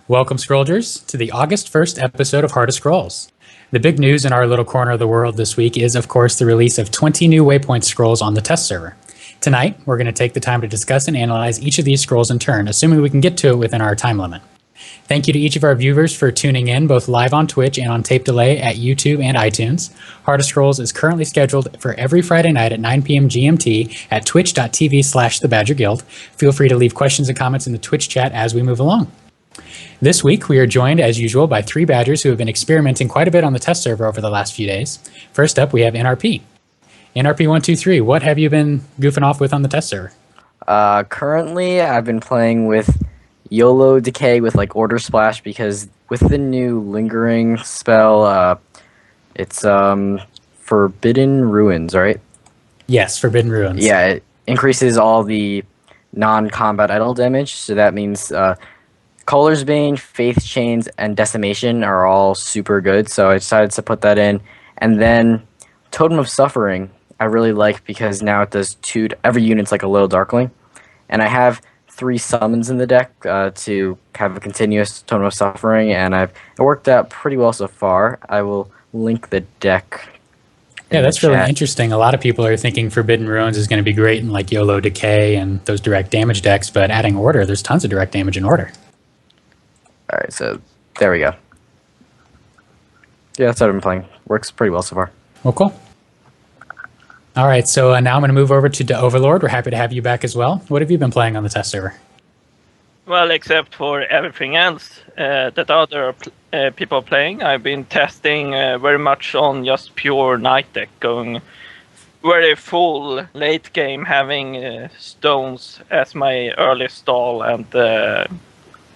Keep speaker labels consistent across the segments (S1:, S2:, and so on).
S1: Welcome, Scrollers, to the August 1st episode of Heart of Scrolls. The big news in our little corner of the world this week is, of course, the release of 20 new Waypoint scrolls on the test server. Tonight, we're going to take the time to discuss and analyze each of these scrolls in turn, assuming we can get to it within our time limit. Thank you to each of our viewers for tuning in, both live on Twitch and on tape delay at YouTube and iTunes. Heart of Scrolls is currently scheduled for every Friday night at 9 p.m. GMT at twitch.tv/thebadgerguild. Feel free to leave questions and comments in the Twitch chat as we move along. This week, we are joined, as usual, by three Badgers who have been experimenting quite a bit on the test server over the last few days. First up, we have NRP. NRP123, what have you been goofing off with on the test server?
S2: Currently, I've been playing with YOLO Decay with like Order Splash because with the new Lingering spell, it's Forbidden Ruins, right?
S1: Yes, Forbidden Ruins.
S2: Yeah, it increases all the non-combat idle damage, so that means Caller's Bane, Faith Chains, and Decimation are all super good, so I decided to put that in. And then Totem of Suffering, I really like because now it does every unit's like a little Darkling. And I have 3 summons in the deck to have a continuous Totem of Suffering, and it worked out pretty well so far. I will link the deck.
S1: Yeah, that's really interesting. A lot of people are thinking Forbidden Ruins is going to be great in like YOLO Decay and those direct damage decks, but adding Order, there's tons of direct damage in Order.
S2: Alright, so there we go. Yeah, that's what I've been playing. Works pretty well so far.
S1: Well, cool. All right, so now I'm going to move over to the Overlord. We're happy to have you back as well. What have you been playing on the test server?
S3: Well, except for everything else that other people are playing, I've been testing very much on just pure Knight deck, going very full late game, having stones as my early stall and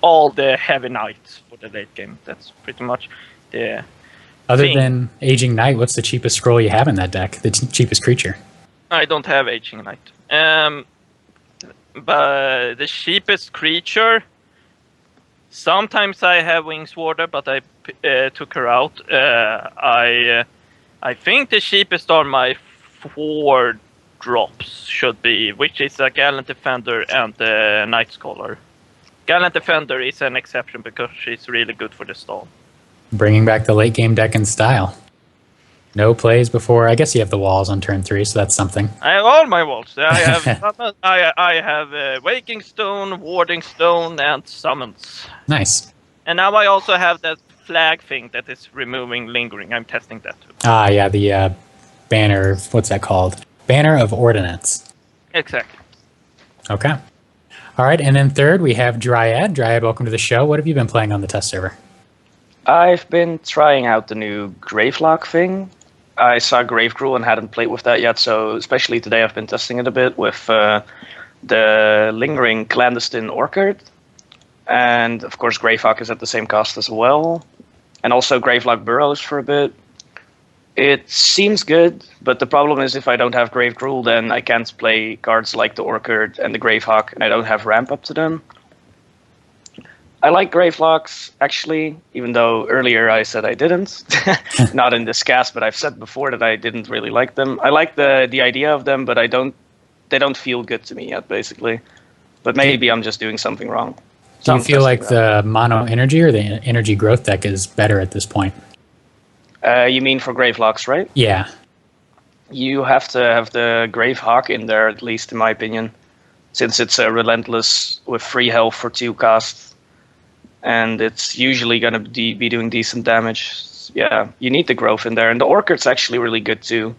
S3: all the heavy knights for the late game. That's pretty much the
S1: Other
S3: thing.
S1: than Aging Knight, what's the cheapest scroll you have in that deck? The cheapest creature?
S3: I don't have Aging Knight. But the cheapest creature, sometimes I have Wingswarder, but I took her out. I think the cheapest are my 4 drops should be, which is a Gallant Defender and the Night Scholar. Gallant Defender is an exception because she's really good for the stall.
S1: Bringing back the late game deck in style. No plays before. I guess you have the walls on turn 3, so that's something.
S3: I have all my walls. I have I have Waking Stone, Warding Stone, and Summons.
S1: Nice.
S3: And now I also have that flag thing that is removing Lingering. I'm testing that too.
S1: Ah, yeah, the banner. What's that called? Banner of Ordnance.
S3: Exactly.
S1: Okay. All right, and then third, we have Dryad. Dryad, welcome to the show. What have you been playing on the test server?
S4: I've been trying out the new Gravelock thing. I saw Grave Gruul and hadn't played with that yet, so especially today I've been testing it a bit with the Lingering Clandestine Orchard. And of course Gravehawk is at the same cost as well. And also Gravelock Burrows for a bit. It seems good, but the problem is if I don't have Grave Gruul, then I can't play cards like the Orchard and the Gravehawk, and I don't have ramp up to them. I like Gravelocks, actually, even though earlier I said I didn't. Not in this cast, but I've said before that I didn't really like them. I like the idea of them, but they don't feel good to me yet, basically. But maybe I'm just doing something wrong.
S1: Do you feel like the mono energy or the energy growth deck is better at this point?
S4: You mean for Gravelocks, right?
S1: Yeah.
S4: You have to have the Gravehawk in there, at least in my opinion, since it's relentless with free health for 2 casts, and it's usually going to be doing decent damage. Yeah, you need the growth in there, and the Orchard's actually really good too.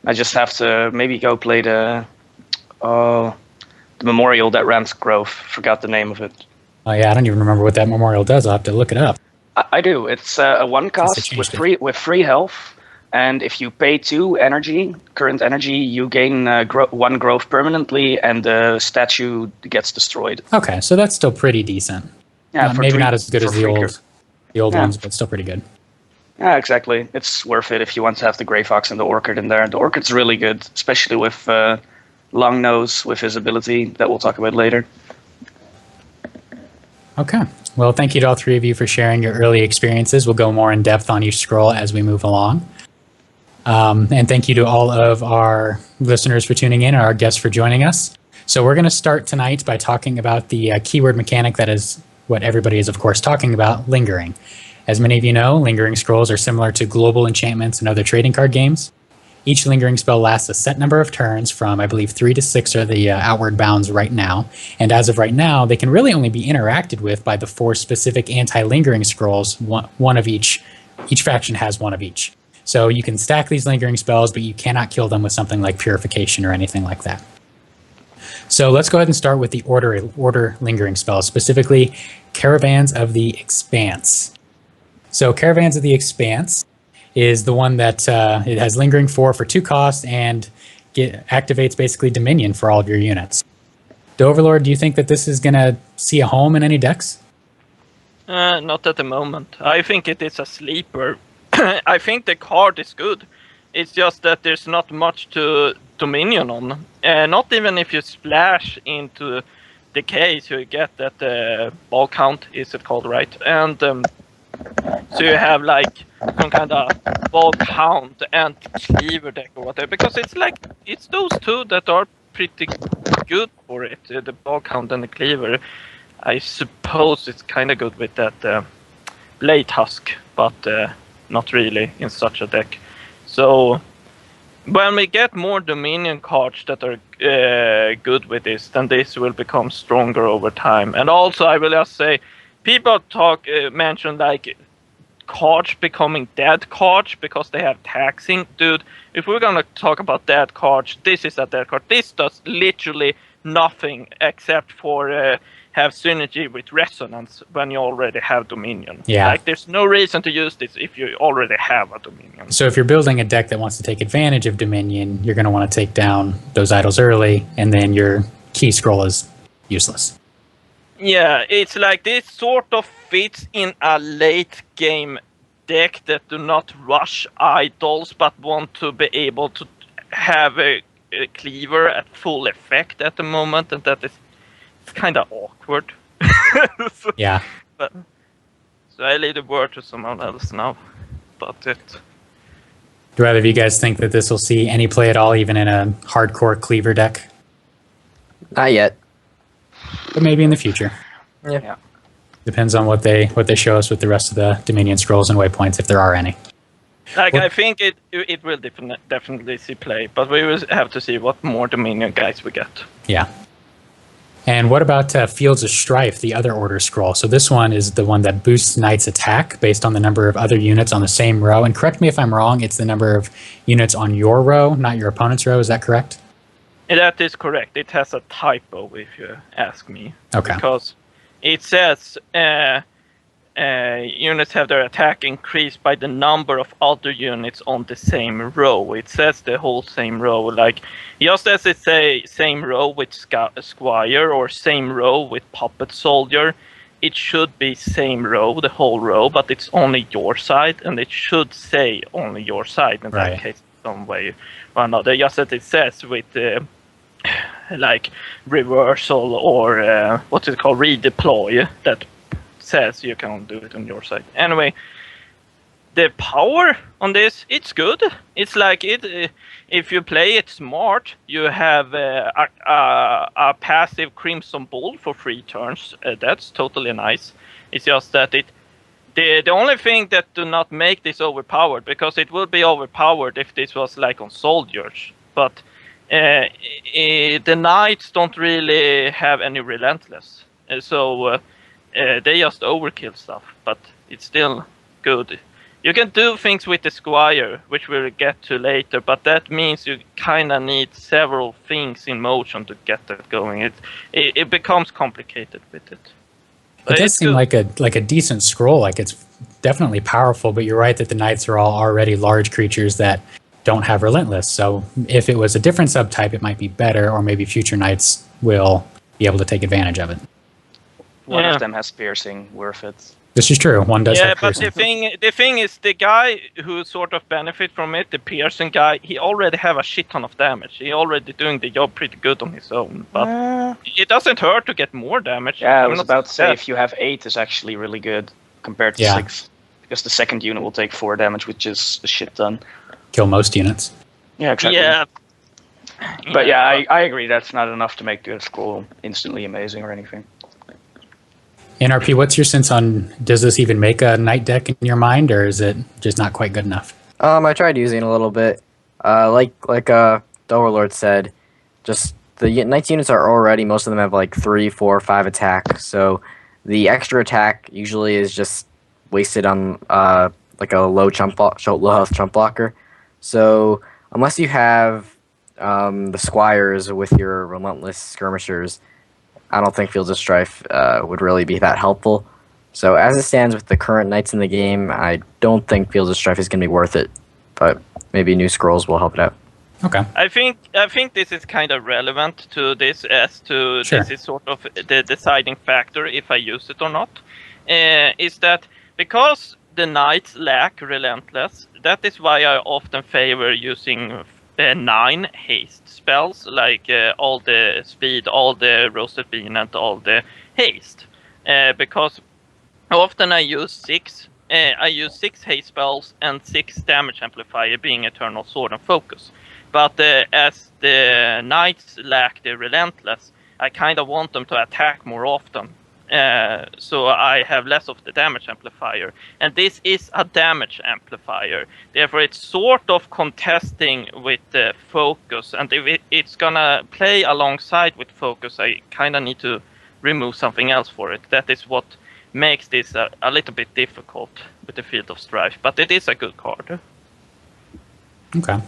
S4: I just have to maybe go play the Memorial that ramps growth. Forgot the name of it.
S1: Oh yeah, I don't even remember what that memorial does. I'll have to look it up.
S4: I do. It's a 1 cost with free health, and if you pay 2 current energy, you gain 1 growth permanently, and the statue gets destroyed.
S1: Okay, so that's still pretty decent.
S4: Yeah,
S1: maybe not as good as the old
S4: Yeah.
S1: ones, but still pretty good.
S4: Yeah, exactly. It's worth it if you want to have the Gravehawks and the Orchid in there. The Orchid's really good, especially with Long Nose with his ability that we'll talk about later.
S1: Okay. Well, thank you to all 3 of you for sharing your early experiences. We'll go more in depth on each scroll as we move along. And thank you to all of our listeners for tuning in and our guests for joining us. So we're going to start tonight by talking about the keyword mechanic that has what everybody is, of course, talking about, lingering. As many of you know, lingering scrolls are similar to global enchantments and other trading card games. Each lingering spell lasts a set number of turns from, I believe, 3 to 6 are the outward bounds right now. And as of right now, they can really only be interacted with by the 4 specific anti-lingering scrolls. One of each faction has one of each. So you can stack these lingering spells, but you cannot kill them with something like Purification or anything like that. So let's go ahead and start with the order lingering spells, specifically Caravans of the Expanse. So Caravans of the Expanse is the one that it has lingering 4 for 2 costs and activates basically Dominion for all of your units. Overlord, do you think that this is going to see a home in any decks?
S3: Not at the moment. I think it is a sleeper. I think the card is good. It's just that there's not much to Dominion on. Not even if you splash into the case, you get that ball count, is it called, right? And so you have like some kind of ball count and cleaver deck or whatever. Because it's those two that are pretty good for it. The ball count and the cleaver. I suppose it's kind of good with that blade husk, but not really in such a deck. So when we get more Dominion cards that are good with this, then this will become stronger over time. And also, I will just say, people mention like cards becoming dead cards because they have taxing. Dude, if we're gonna talk about dead cards, this is a dead card. This does literally nothing except for have synergy with Resonance when you already have Dominion.
S1: Yeah.
S3: Like, there's no reason to use this if you already have a Dominion.
S1: So if you're building a deck that wants to take advantage of Dominion, you're going to want to take down those idols early, and then your key scroll is useless.
S3: Yeah, it's like this sort of fits in a late game deck that do not rush idols but want to be able to have a cleaver at full effect at the moment, and that is kind of awkward.
S1: Yeah.
S3: So I leave the word to someone else now. But it.
S1: Do either of you guys think that this will see any play at all, even in a hardcore cleaver deck?
S2: Not yet.
S1: But maybe in the future.
S2: Yeah.
S1: Depends on what they show us with the rest of the Dominion scrolls and waypoints, if there are any.
S3: Like, I think it will definitely see play, but we will have to see what more Dominion guys we get.
S1: Yeah. And what about Fields of Strife, the other order scroll? So this one is the one that boosts Knight's attack based on the number of other units on the same row. And correct me if I'm wrong, it's the number of units on your row, not your opponent's row. Is that correct?
S3: That is correct. It has a typo, if you ask me.
S1: Okay.
S3: Because it says units have their attack increased by the number of other units on the same row. It says the whole same row. Like, just as it say same row with Squire or same row with Puppet Soldier, it should be same row, the whole row, but it's only your side, and it should say only your side in that case, some way or another. Just as it says with like reversal or what's it called, redeploy, that says you can do it on your side. Anyway, the power on this, it's good. It's like if you play it smart, you have a passive Crimson Bull for 3 turns. That's totally nice. It's just that the only thing that do not make this overpowered, because it will be overpowered if this was like on soldiers, but the knights don't really have any relentless, so they just overkill stuff, but it's still good. You can do things with the Squire, which we'll get to later, but that means you kind of need several things in motion to get that going. It becomes complicated with it.
S1: It does seem like a decent scroll. Like, it's definitely powerful, but you're right that the knights are all already large creatures that don't have relentless. So if it was a different subtype, it might be better, or maybe future knights will be able to take advantage of it.
S4: One of them has piercing, worth it.
S1: This is true. One does have
S3: but
S1: piercing.
S3: the thing is, the guy who sort of benefit from it, the piercing guy, he already have a shit ton of damage. He already doing the job pretty good on his own. But it doesn't hurt to get more damage.
S4: Yeah, I was about to say, if you have 8, is actually really good compared to 6. Because the second unit will take 4 damage, which is a shit ton.
S1: Kill most units.
S4: Yeah, exactly.
S3: Yeah.
S4: But yeah, I agree, that's not enough to make the scroll instantly amazing or anything.
S1: NRP, what's your sense on, does this even make a knight deck in your mind, or is it just not quite good enough?
S2: I tried using it a little bit. Like the Overlord said, just the Knights units are already, most of them have like 3, 4, 5 attack. So the extra attack usually is just wasted on like a low health chump blocker. So unless you have the squires with your relentless skirmishers, I don't think Fields of Strife would really be that helpful. So as it stands with the current knights in the game, I don't think Fields of Strife is going to be worth it. But maybe new scrolls will help it out.
S1: Okay.
S3: I think this is kind of relevant to this, as to
S1: Sure.
S3: this is sort of the deciding factor if I use it or not. Is that because the knights lack relentless, that is why I often favor using 9 haste spells, like all the speed, all the roasted bean, and all the haste. Because often I use 6. I use 6 haste spells and 6 damage amplifier, being Eternal Sword and Focus. But as the knights lack the relentless, I kind of want them to attack more often. So I have less of the damage amplifier. And this is a damage amplifier. Therefore, it's sort of contesting with the focus. And if it's gonna play alongside with focus, I kind of need to remove something else for it. That is what makes this a little bit difficult with the Field of Strife. But it is a good card.
S1: Okay.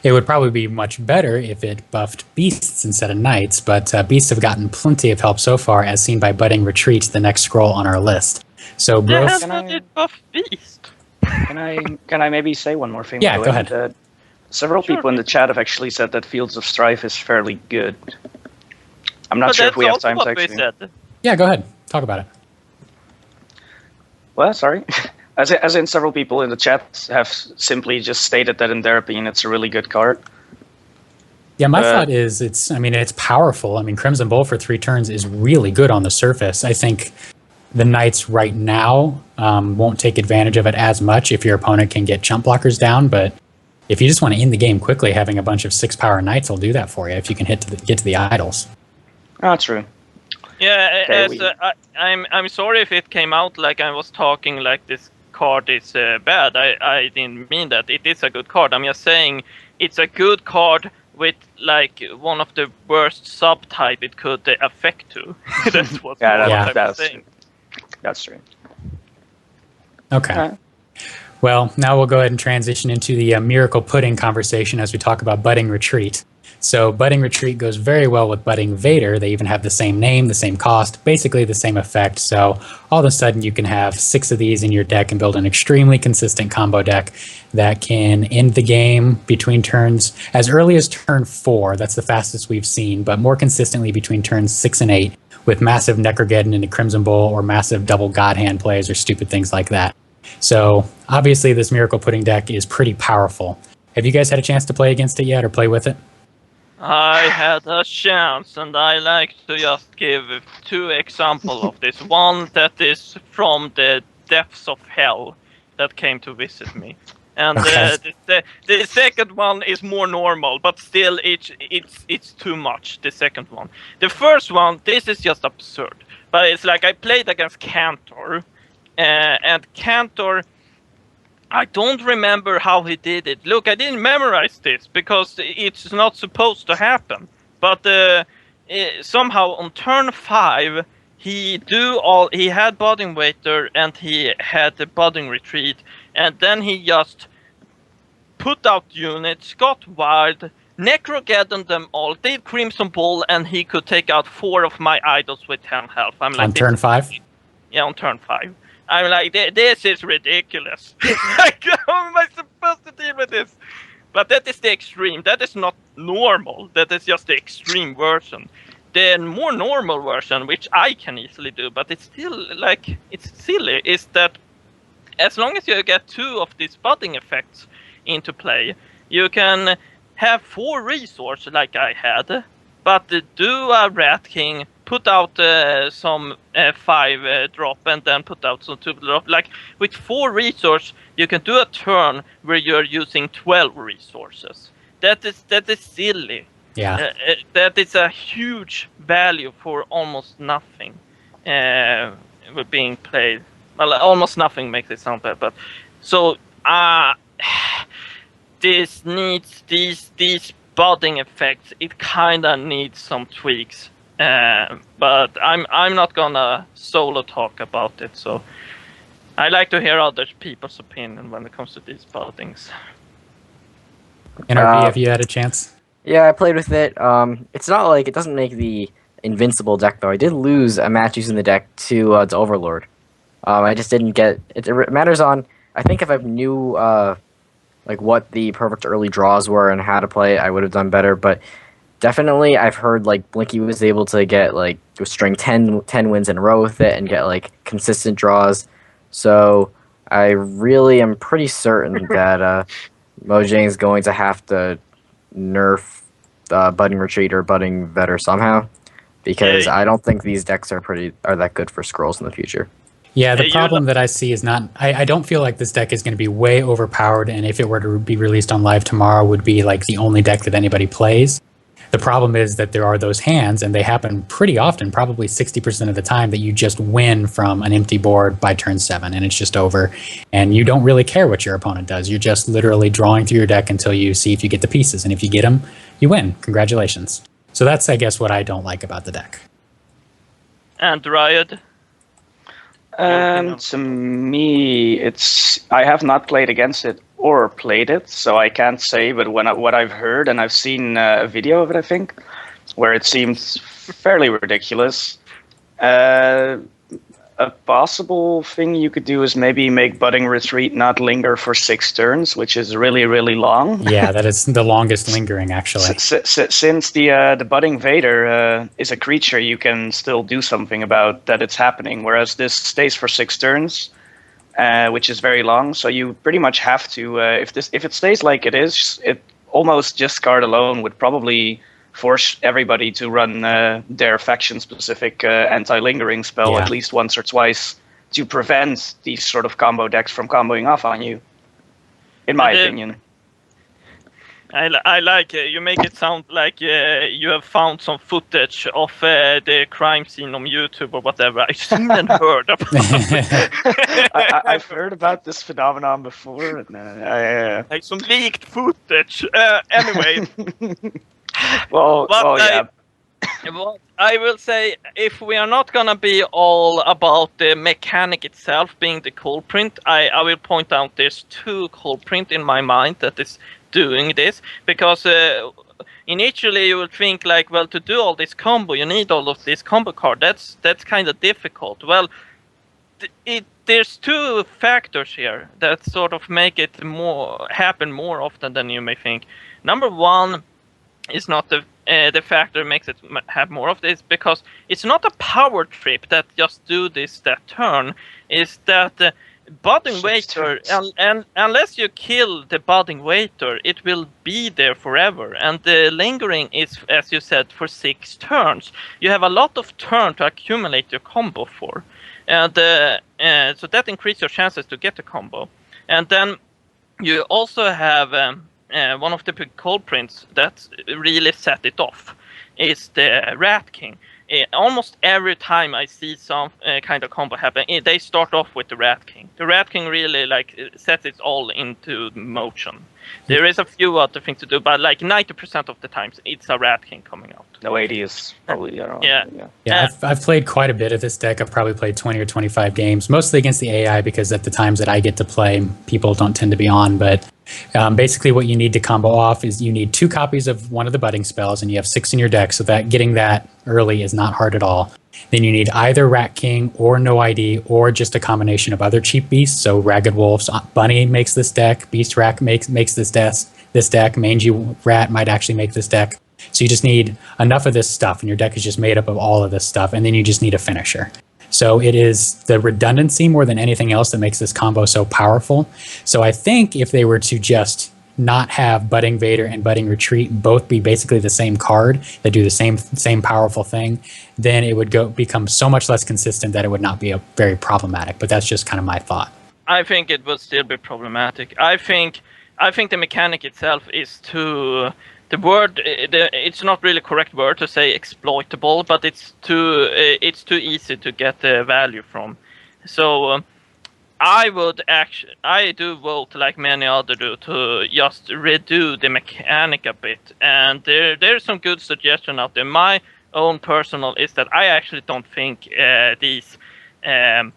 S1: It would probably be much better if it buffed beasts instead of knights, but beasts have gotten plenty of help so far, as seen by Budding Retreat, the next scroll on our list. So,
S3: The
S1: Bros,
S3: hell
S4: Can I-
S3: did it buff Beast?
S4: Can I maybe say one more thing?
S1: Yeah,
S4: though?
S1: go ahead.
S4: And, several
S3: Sure.
S4: people in the chat have actually said that Fields of Strife is fairly good. I'm not
S3: But
S4: sure
S3: that's
S4: if we have
S3: also
S4: time to
S3: what we
S4: actually.
S3: said.
S1: yeah, go ahead. Talk about it.
S4: Well, sorry. As in, several people in the chat have simply just stated that in their opinion it's a really good card.
S1: Yeah, my thought is it's powerful. I mean, Crimson Bowl for 3 turns is really good on the surface. I think the Knights right now won't take advantage of it as much if your opponent can get chump blockers down, but if you just want to end the game quickly, having a bunch of 6-power Knights will do that for you if you can get to the idols.
S4: Oh, true.
S3: Yeah,
S4: Okay,
S3: I'm sorry if it came out like I was talking like this card is bad. I didn't mean that. It is a good card. I'm just saying it's a good card with like one of the worst subtype it could affect to. That's what I'm saying.
S4: That's true.
S1: Okay.
S4: Alright.
S1: Well, now we'll go ahead and transition into the Miracle Pudding conversation as we talk about Budding Retreat. So Budding Retreat goes very well with Budding Vader. They even have the same name, the same cost, basically the same effect. So all of a sudden you can have 6 of these in your deck and build an extremely consistent combo deck that can end the game between turns as early as turn 4. That's the fastest we've seen, but more consistently between turns 6 and 8 with massive Necrogeddon into Crimson Bowl or massive double God Hand plays or stupid things like that. So obviously this Miracle Pudding deck is pretty powerful. Have you guys had a chance to play against it yet or play with it?
S3: I had a chance, and I like to just give 2 examples of this. One that is from the depths of hell that came to visit me, and
S1: Okay.
S3: the second one is more normal, but still it's too much. The second one, the first one, this is just absurd. But it's like I played against Cantor, and Cantor. I don't remember how he did it. Look, I didn't memorize this because it's not supposed to happen. But somehow on turn 5, he had Budding Waiter and he had the Budding Retreat, and then he just put out units, got wild, Necrogeddon them all, did Crimson Ball, and he could take out 4 of my idols with 10 health. I'm like,
S1: On turn 5?
S3: Yeah, on turn 5. I'm like, this is ridiculous. Like, how am I supposed to deal with this? But that is the extreme. That is not normal. That is just the extreme version. The more normal version, which I can easily do, but it's still like, it's silly, is that as long as you get 2 of these budding effects into play, you can have 4 resources like I had, but do a Rat King, put out some 5 drop, and then put out some 2 drop. Like with 4 resources, you can do a turn where you're using 12 resources. That is silly.
S1: Yeah.
S3: That is a huge value for almost nothing. were being played. Well, almost nothing makes it sound bad, but so this needs these budding effects. It kind of needs some tweaks. But I'm not gonna solo talk about it. So I like to hear other people's opinion when it comes to these buddings.
S1: NRP, have you had a chance?
S2: Yeah, I played with it. It's not like it doesn't make the invincible deck though. I did lose a match using the deck to Overlord. I just didn't get it. It matters on. I think if I knew like what the perfect early draws were and how to play it, I would have done better. But definitely, I've heard like Blinky was able to get like string 10 wins in a row with it and get like consistent draws. So I really am pretty certain that Mojang's going to have to nerf Budding Retreat or Budding Vetter somehow, because I don't think these decks are that good for scrolls in the future.
S1: Yeah, the problem that I see is not. I don't feel like this deck is going to be way overpowered, and if it were to be released on live tomorrow, would be like the only deck that anybody plays. The problem is that there are those hands, and they happen pretty often, probably 60% of the time, that you just win from an empty board by turn 7, and it's just over. And you don't really care what your opponent does. You're just literally drawing through your deck until you see if you get the pieces, and if you get them, you win. Congratulations. So that's, I guess, what I don't like about the deck.
S3: And Riot?
S4: To me, I have not played against it or played it, so I can't say. But what I've heard, and I've seen a video of it, I think, where it seems fairly ridiculous. A possible thing you could do is maybe make Budding Retreat not linger for 6 turns, which is really, really long.
S1: Yeah, that is the longest lingering, actually.
S4: Since the Budding Vader is a creature, you can still do something about that it's happening, whereas this stays for 6 turns, which is very long. So you pretty much have to, if it stays like it is, it almost discard alone would probably force everybody to run their faction-specific anti-lingering spell at least once or twice to prevent these sort of combo decks from comboing off on you, in my opinion.
S3: I like it. You make it sound like you have found some footage of the crime scene on YouTube or whatever. I've seen and heard about it.
S4: I've heard about this phenomenon before. And,
S3: like some leaked footage. Anyway.
S4: Well, yeah.
S3: What I will say, if we are not gonna be all about the mechanic itself being the culprit, I will point out there's 2 culprits in my mind that is doing this, because initially you will think like, well, to do all this combo, you need all of this combo card. That's kind of difficult. Well, there's 2 factors here that sort of make it happen more often than you may think. Number 1 is not the factor that makes it have more of this, because it's not a power trip that just do this that turn. Is that Budding Waiter, and unless you kill the Budding Waiter, it will be there forever. And the lingering is, as you said, for 6 turns. You have a lot of turn to accumulate your combo for, and so that increases your chances to get the combo. And then you also have one of the big culprits that really set it off is the Rat King. Almost every time I see some kind of combo happen, they start off with the Rat King. The Rat King really sets it all into motion. There is a few other things to do, but like 90% of the times, it's a Rat King coming out.
S4: No 80 is probably
S1: Yeah, I've played quite a bit of this deck. I've probably played 20 or 25 games, mostly against the AI, because at the times that I get to play, people don't tend to be on. But basically what you need to combo off is you need 2 copies of one of the budding spells, and you have 6 in your deck, so that getting that early is not hard at all. Then you need either Rat King or no ID, or just a combination of other cheap beasts. So Ragged Wolf's Bunny makes this deck, Beast Rat makes this deck, Mangy Rat might actually make this deck. So you just need enough of this stuff, and your deck is just made up of all of this stuff, and then you just need a finisher. So it is the redundancy more than anything else that makes this combo so powerful. So I think if they were to just not have Budding Vader and Budding Retreat both be basically the same card that do the same powerful thing, then it would become so much less consistent that it would not be very problematic. But that's just kind of my thought.
S3: I think it would still be problematic. I think the mechanic itself is too the word it's not really correct word to say exploitable, but it's too easy to get the value from. So I do vote like many other do to just redo the mechanic a bit, and there's some good suggestion out there. My own personal is that I actually don't think these a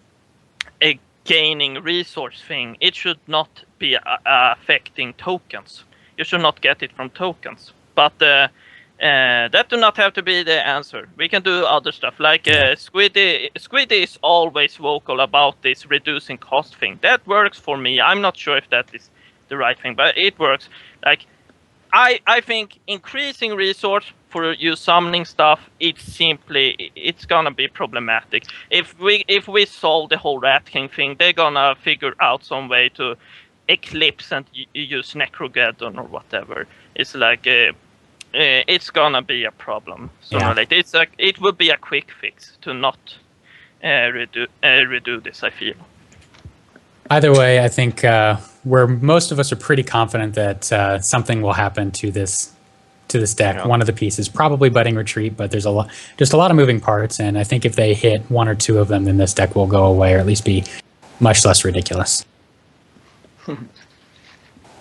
S3: gaining resource thing, it should not be affecting tokens. You should not get it from tokens, but that do not have to be the answer. We can do other stuff like Squiddy is always vocal about this reducing cost thing. That works for me. I'm not sure if that is the right thing, but it works. Like I think increasing resource for you summoning stuff, it's gonna be problematic. If we solve the whole Rat King thing, they're gonna figure out some way to eclipse and use Necrogeddon or whatever. It's like it's gonna be a problem sooner or later. It would be a quick fix to not redo this, I feel.
S1: Either way, I think where most of us are pretty confident that something will happen to this deck. Yeah. One of the pieces, probably Budding Retreat, but there's a lot of moving parts, and I think if they hit one or two of them, then this deck will go away, or at least be much less ridiculous.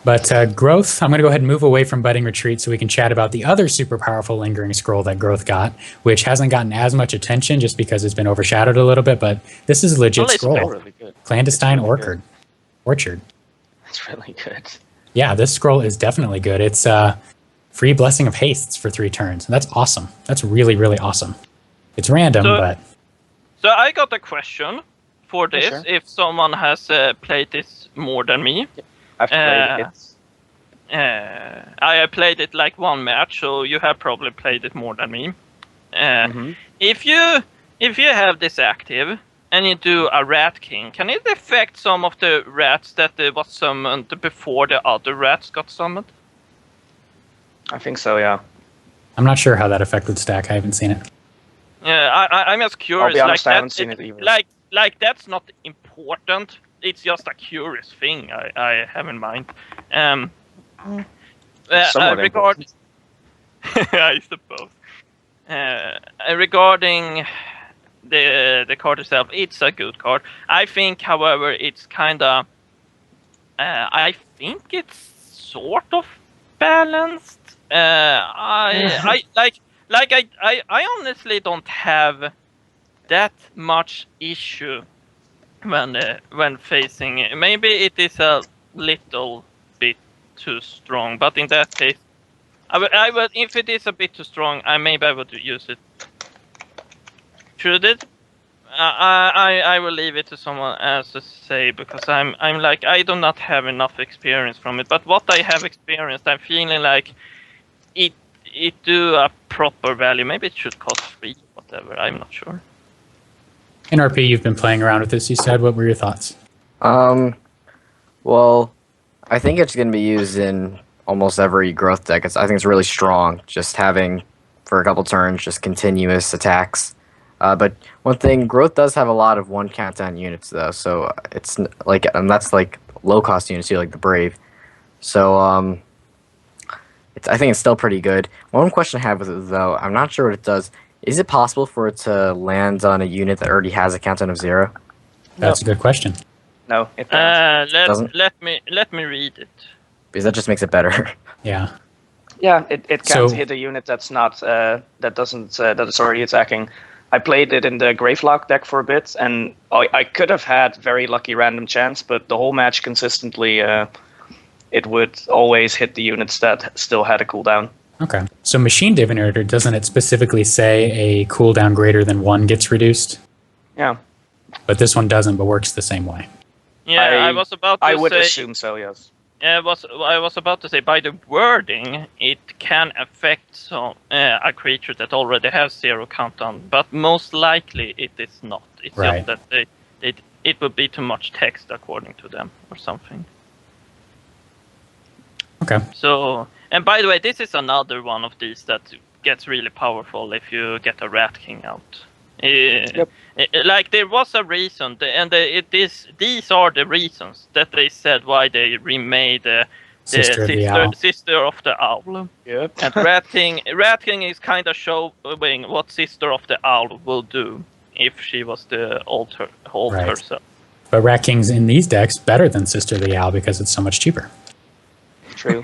S1: But Growth, I'm going to go ahead and move away from Budding Retreat so we can chat about the other super powerful Lingering Scroll that Growth got, which hasn't gotten as much attention just because it's been overshadowed a little bit, but this is a legit scroll. Really good. Clandestine really Orchard.
S4: That's really good.
S1: Yeah, this scroll is definitely good. It's free Blessing of Hastes for 3 turns. That's awesome. That's really, really awesome. It's random, but...
S3: So I got a question for this, sure. If someone has played this more than me.
S4: I've played
S3: it. I played it like one match, so you have probably played it more than me. If you have this active and you do a Rat King, can it affect some of the rats that was summoned before the other rats got summoned?
S4: I think so, yeah.
S1: I'm not sure how that effect would stack. I haven't seen it.
S3: Yeah, I'm just curious.
S4: I'll be honest, I haven't seen it either.
S3: Like that's not important. It's just a curious thing I have in mind. Regarding, I suppose. Regarding the card itself, it's a good card. I think, however, it's kind of. I think it's sort of balanced. I honestly don't have that much issue when facing it. Maybe it is a little bit too strong, but in that case, I would if it is a bit too strong, I would use it. Should it? I will leave it to someone else to say, because I'm like, I do not have enough experience from it. But what I have experienced, I'm feeling like it do a proper value. Maybe it should cost 3, whatever. I'm not sure.
S1: NRP, you've been playing around with this, you said. What were your thoughts?
S2: Well, I think it's going to be used in almost every Growth deck. I think it's really strong, just having, for a couple turns, just continuous attacks. But one thing, Growth does have a lot of 1 countdown units, though, so it's like, and that's like low-cost units, too, like the Brave. So, I think it's still pretty good. One question I have with it, though, I'm not sure what it does. Is it possible for it to land on a unit that already has a countdown of 0?
S1: That's a good question.
S4: No, it doesn't.
S3: Let me read it.
S2: Because that just makes it better.
S1: Yeah.
S4: Yeah, it can't hit a unit that's not that is already attacking. I played it in the Gravelock deck for a bit, and I could have had very lucky random chance, but the whole match consistently it would always hit the units that still had a cooldown.
S1: Okay. So Machine Divinator, doesn't it specifically say a cooldown greater than 1 gets reduced?
S4: Yeah.
S1: But this one doesn't, but works the same way.
S3: Yeah, I was about to say...
S4: I would assume so, yes.
S3: I was about to say, by the wording, it can affect a creature that already has 0 countdown, but most likely it is not. It's just that it would be too much text according to them or something.
S1: Okay.
S3: So, and by the way, this is another one of these that gets really powerful if you get a Rat King out.
S4: Yep.
S3: Like there was a reason, and these are the reasons that they said why they remade
S1: Sister of the Owl.
S3: Sister of the Owl.
S4: Yep.
S3: And Rat King is kind of showing what Sister of the Owl will do if she was the hold
S1: Right.
S3: herself.
S1: But Rat King's in these decks better than Sister of the Owl because it's so much cheaper.
S4: True.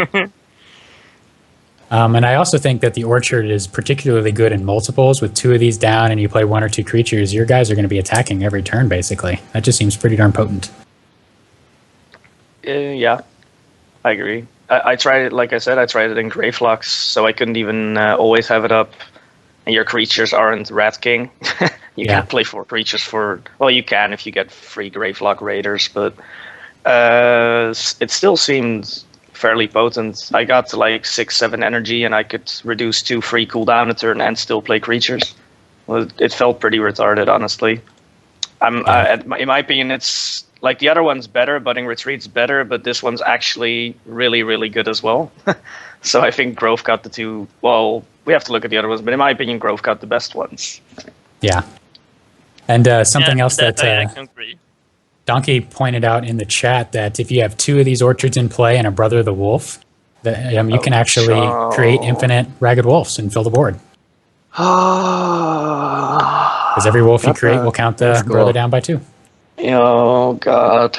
S1: And I also think that the Orchard is particularly good in multiples. With 2 of these down and you play 1 or 2 creatures, your guys are going to be attacking every turn, basically. That just seems pretty darn potent.
S4: Yeah, I agree. I tried it, like I said, I tried it in Gravelocks, so I couldn't even always have it up. And your creatures aren't Rat King. You
S1: Yeah.
S4: can't play 4 creatures for... Well, you can if you get free Gravelock Raiders, but it still seemed fairly potent. I got to like 6-7 energy, and I could reduce 2 free cooldown a turn and still play creatures. Well, it felt pretty retarded, honestly. In my opinion, it's... Like, the other one's better, Budding Retreat's better, but this one's actually really, really good as well. So I think Grove got the 2... Well, we have to look at the other ones, but in my opinion, Grove got the best ones.
S1: Yeah. And something else that
S3: I can agree.
S1: Donkey pointed out in the chat that if you have 2 of these Orchards in play and a Brother of the Wolf, that you can actually create infinite Ragged Wolves and fill the board. Because every wolf you create will count the brother down by 2.
S4: Oh, God.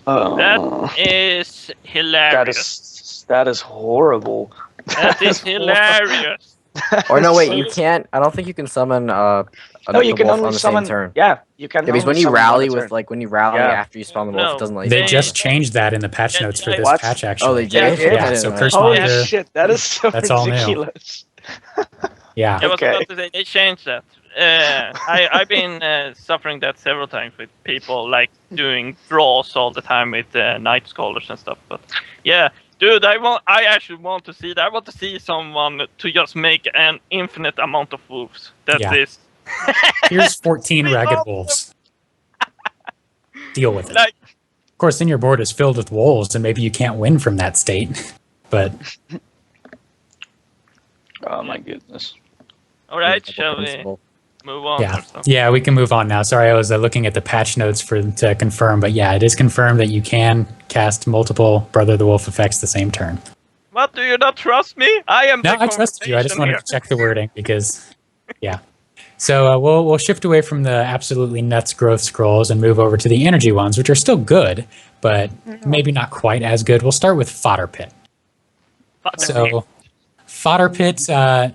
S3: That is hilarious.
S4: That is horrible.
S3: That is hilarious.
S2: Or no, wait, you can't. I don't think you can summon
S4: No, you can
S2: wolf
S4: only
S2: on the
S4: summon.
S2: same turn.
S4: Yeah, you can.
S2: Yeah, because when
S4: only
S2: you
S4: summon
S2: rally
S4: on a
S2: with
S4: turn.
S2: after you spawn the wolf,
S3: No.
S2: it doesn't let you.
S1: They
S3: They-
S1: just changed that in the patch notes for this
S4: What?
S1: patch, actually.
S2: Oh, they did?
S1: Yeah,
S2: I
S1: so
S2: didn't
S1: Curse
S2: know.
S4: Holy
S1: Monitor,
S4: shit, that is so
S1: That's all new.
S4: ridiculous.
S1: yeah.
S3: I was
S4: Okay.
S3: about to say they changed that. I've been suffering that several times with people like doing draws all the time with Night Scholars and stuff. But yeah, dude, I actually want to see that. I want to see someone to just make an infinite amount of wolves. That
S1: Yeah.
S3: is
S1: Here's 14 Ragged Wolves. Deal with it.
S3: like
S1: Of course, then your board is filled with wolves, and maybe you can't win from that state. But
S4: Oh my goodness.
S3: all right, shall we
S2: Principle.
S3: move on?
S1: yeah,
S3: Or something?
S1: yeah, we can move on now. Sorry, I was looking at the patch notes to confirm, but yeah, it is confirmed that you can cast multiple Brother of the Wolf effects the same turn.
S3: What, do you not trust me? I am.
S1: No,
S3: the
S1: I trusted you. I just wanted
S3: conversation
S1: to check the wording because, yeah. So we'll shift away from the absolutely nuts growth scrolls and move over to the energy ones, which are still good, but maybe not quite as good. We'll start with Fodder Pit.
S3: here.
S1: So Fodder Pit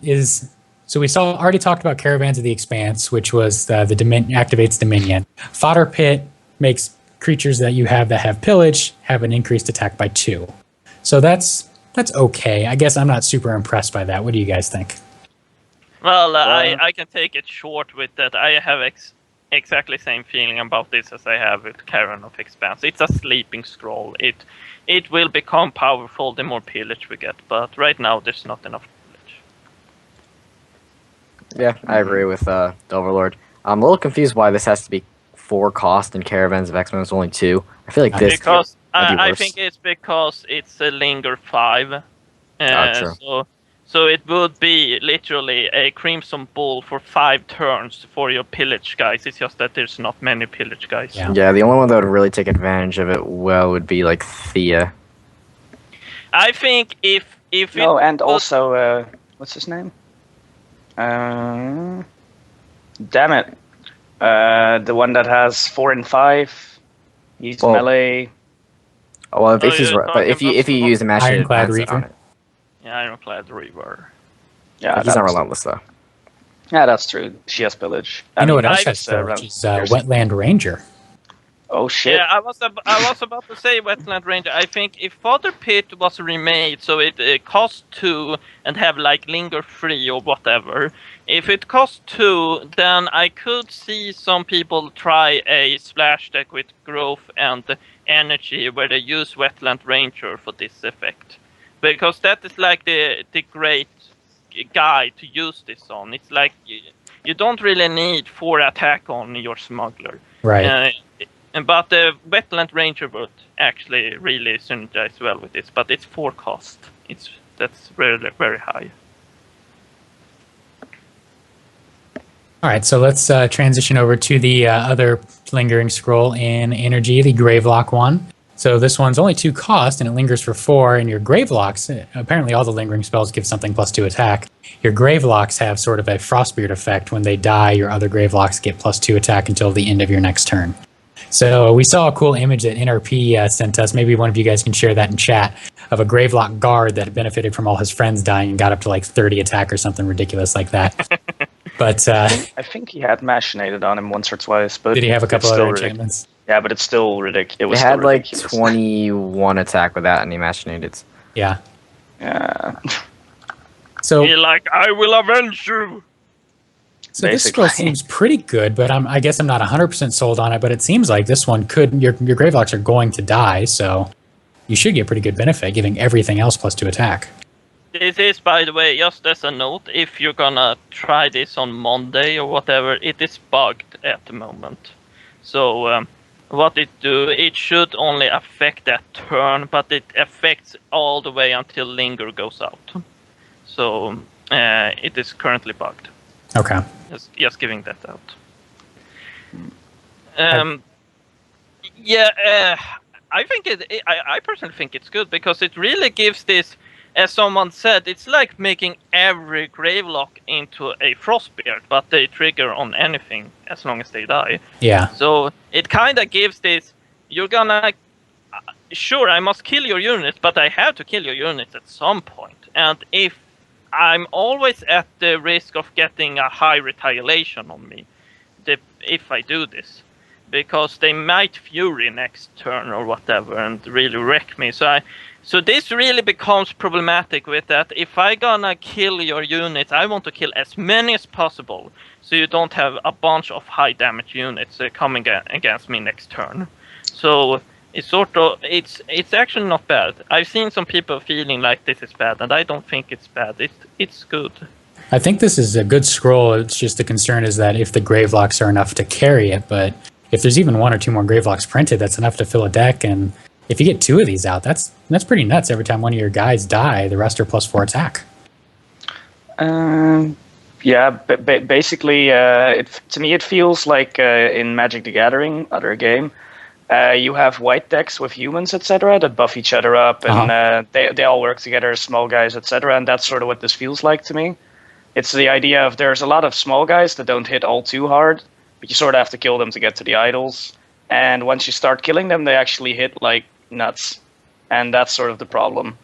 S1: is... So we already talked about Caravans of the Expanse, which was activates Dominion. Fodder Pit makes creatures that you have that have pillage have an increased attack by 2. So that's okay. I guess I'm not super impressed by that. What do you guys think?
S3: Well, I can take it short with that. I have exactly same feeling about this as I have with Caravan of Expanse. It's a sleeping scroll. It will become powerful the more pillage we get, but right now there's not enough pillage.
S2: Yeah, I agree with the Overlord. I'm a little confused why this has to be 4 cost and Caravans of X-Men is only 2. I feel like this
S3: Because
S2: that'd be
S3: I
S2: worse.
S3: think it's because it's a Linger 5.
S2: True.
S3: So it would be literally a Crimson Bull for 5 turns for your pillage guys. It's just that there's not many pillage guys.
S1: Yeah.
S2: Yeah, the only one that would really take advantage of it well would be like Thea.
S3: I think if
S4: No,
S3: it
S4: and
S3: was-
S4: also, what's his name? Damn it. The one that has 4 and 5. He's
S2: Well,
S4: melee.
S2: Oh, well,
S3: Oh,
S2: if he's
S3: you're
S2: right, but if you
S3: talking about
S2: use a machine
S1: Ironclad
S2: advance on
S1: Reaver?
S2: it,
S3: yeah, Ironclad Reaver.
S4: Yeah,
S2: he's not relentless though.
S4: Yeah, that's true. She has pillage.
S1: You know what
S4: I
S1: else
S4: mean,
S1: has
S4: it's,
S1: pillage is
S4: there's-
S1: Wetland Ranger.
S4: Oh shit.
S3: Yeah, I was about to say Wetland Ranger. I think if Fodder Pit was remade so it cost 2 and have like Linger 3 or whatever, if it cost 2, then I could see some people try a splash deck with growth and energy where they use Wetland Ranger for this effect. Because that is like the great guy to use this on. It's like you don't really need 4 attack on your smuggler.
S1: Right.
S3: But the Wetland Ranger would actually really synergize well with this, but it's 4 cost. That's very, very high.
S1: All right, so let's transition over to the other lingering scroll in energy, the Gravelock one. So this one's only 2 cost, and it lingers for 4. And your Gravelocks, apparently all the lingering spells give something +2 attack. Your Gravelocks have sort of a Frostbeard effect. When they die, your other Gravelocks get +2 attack until the end of your next turn. So we saw a cool image that NRP sent us. Maybe one of you guys can share that in chat, of a Gravelock guard that benefited from all his friends dying and got up to like 30 attack or something ridiculous like that. But
S4: I think he had machinated on him once or twice, but
S1: did he have a couple
S4: it's
S1: other
S4: still
S1: enchantments?
S4: Yeah, but it's still ridiculous. It was
S2: They had
S4: still
S2: like
S4: ridiculous.
S2: 21 attack with that, and he machinated.
S1: Yeah.
S4: Yeah.
S1: So
S3: Be like, I will avenge you.
S1: So this scroll
S4: basically.
S1: seems pretty good, but I guess I'm not 100% sold on it. But it seems like this one could, your Gravelocks are going to die, so you should get pretty good benefit, giving everything else +2 attack.
S3: This is, by the way, just as a note, if you're gonna try this on Monday or whatever, it is bugged at the moment. So what it do, it should only affect that turn, but it affects all the way until Linger goes out. So it is currently bugged.
S1: Okay.
S3: Just giving that out. I think I personally think it's good because it really gives this, as someone said, it's like making every Gravelock into a Frostbeard, but they trigger on anything as long as they die.
S1: Yeah.
S3: So it kind of gives this, you're gonna, sure, I must kill your units, but I have to kill your units at some point. And if I'm always at the risk of getting a high retaliation on me if I do this, because they might Fury next turn or whatever and really wreck me. So this really becomes problematic with that. If I gonna kill your units, I want to kill as many as possible, so you don't have a bunch of high damage units coming against me next turn. So it's sort of, it's actually not bad. I've seen some people feeling like this is bad, and I don't think it's bad. It's good.
S1: I think this is a good scroll. It's just the concern is that if the Gravelocks are enough to carry it, but if there's even 1 or 2 more Gravelocks printed, that's enough to fill a deck. And if you get 2 of these out, that's pretty nuts. Every time one of your guys die, the rest are +4 attack.
S4: Yeah, basically, to me it feels like in Magic the Gathering, other game, you have white decks with humans, etc., that buff each other up, and they all work together as small guys, etc., and that's sort of what this feels like to me. It's the idea of there's a lot of small guys that don't hit all too hard, but you sort of have to kill them to get to the idols, and once you start killing them, they actually hit like nuts, and that's sort of the problem,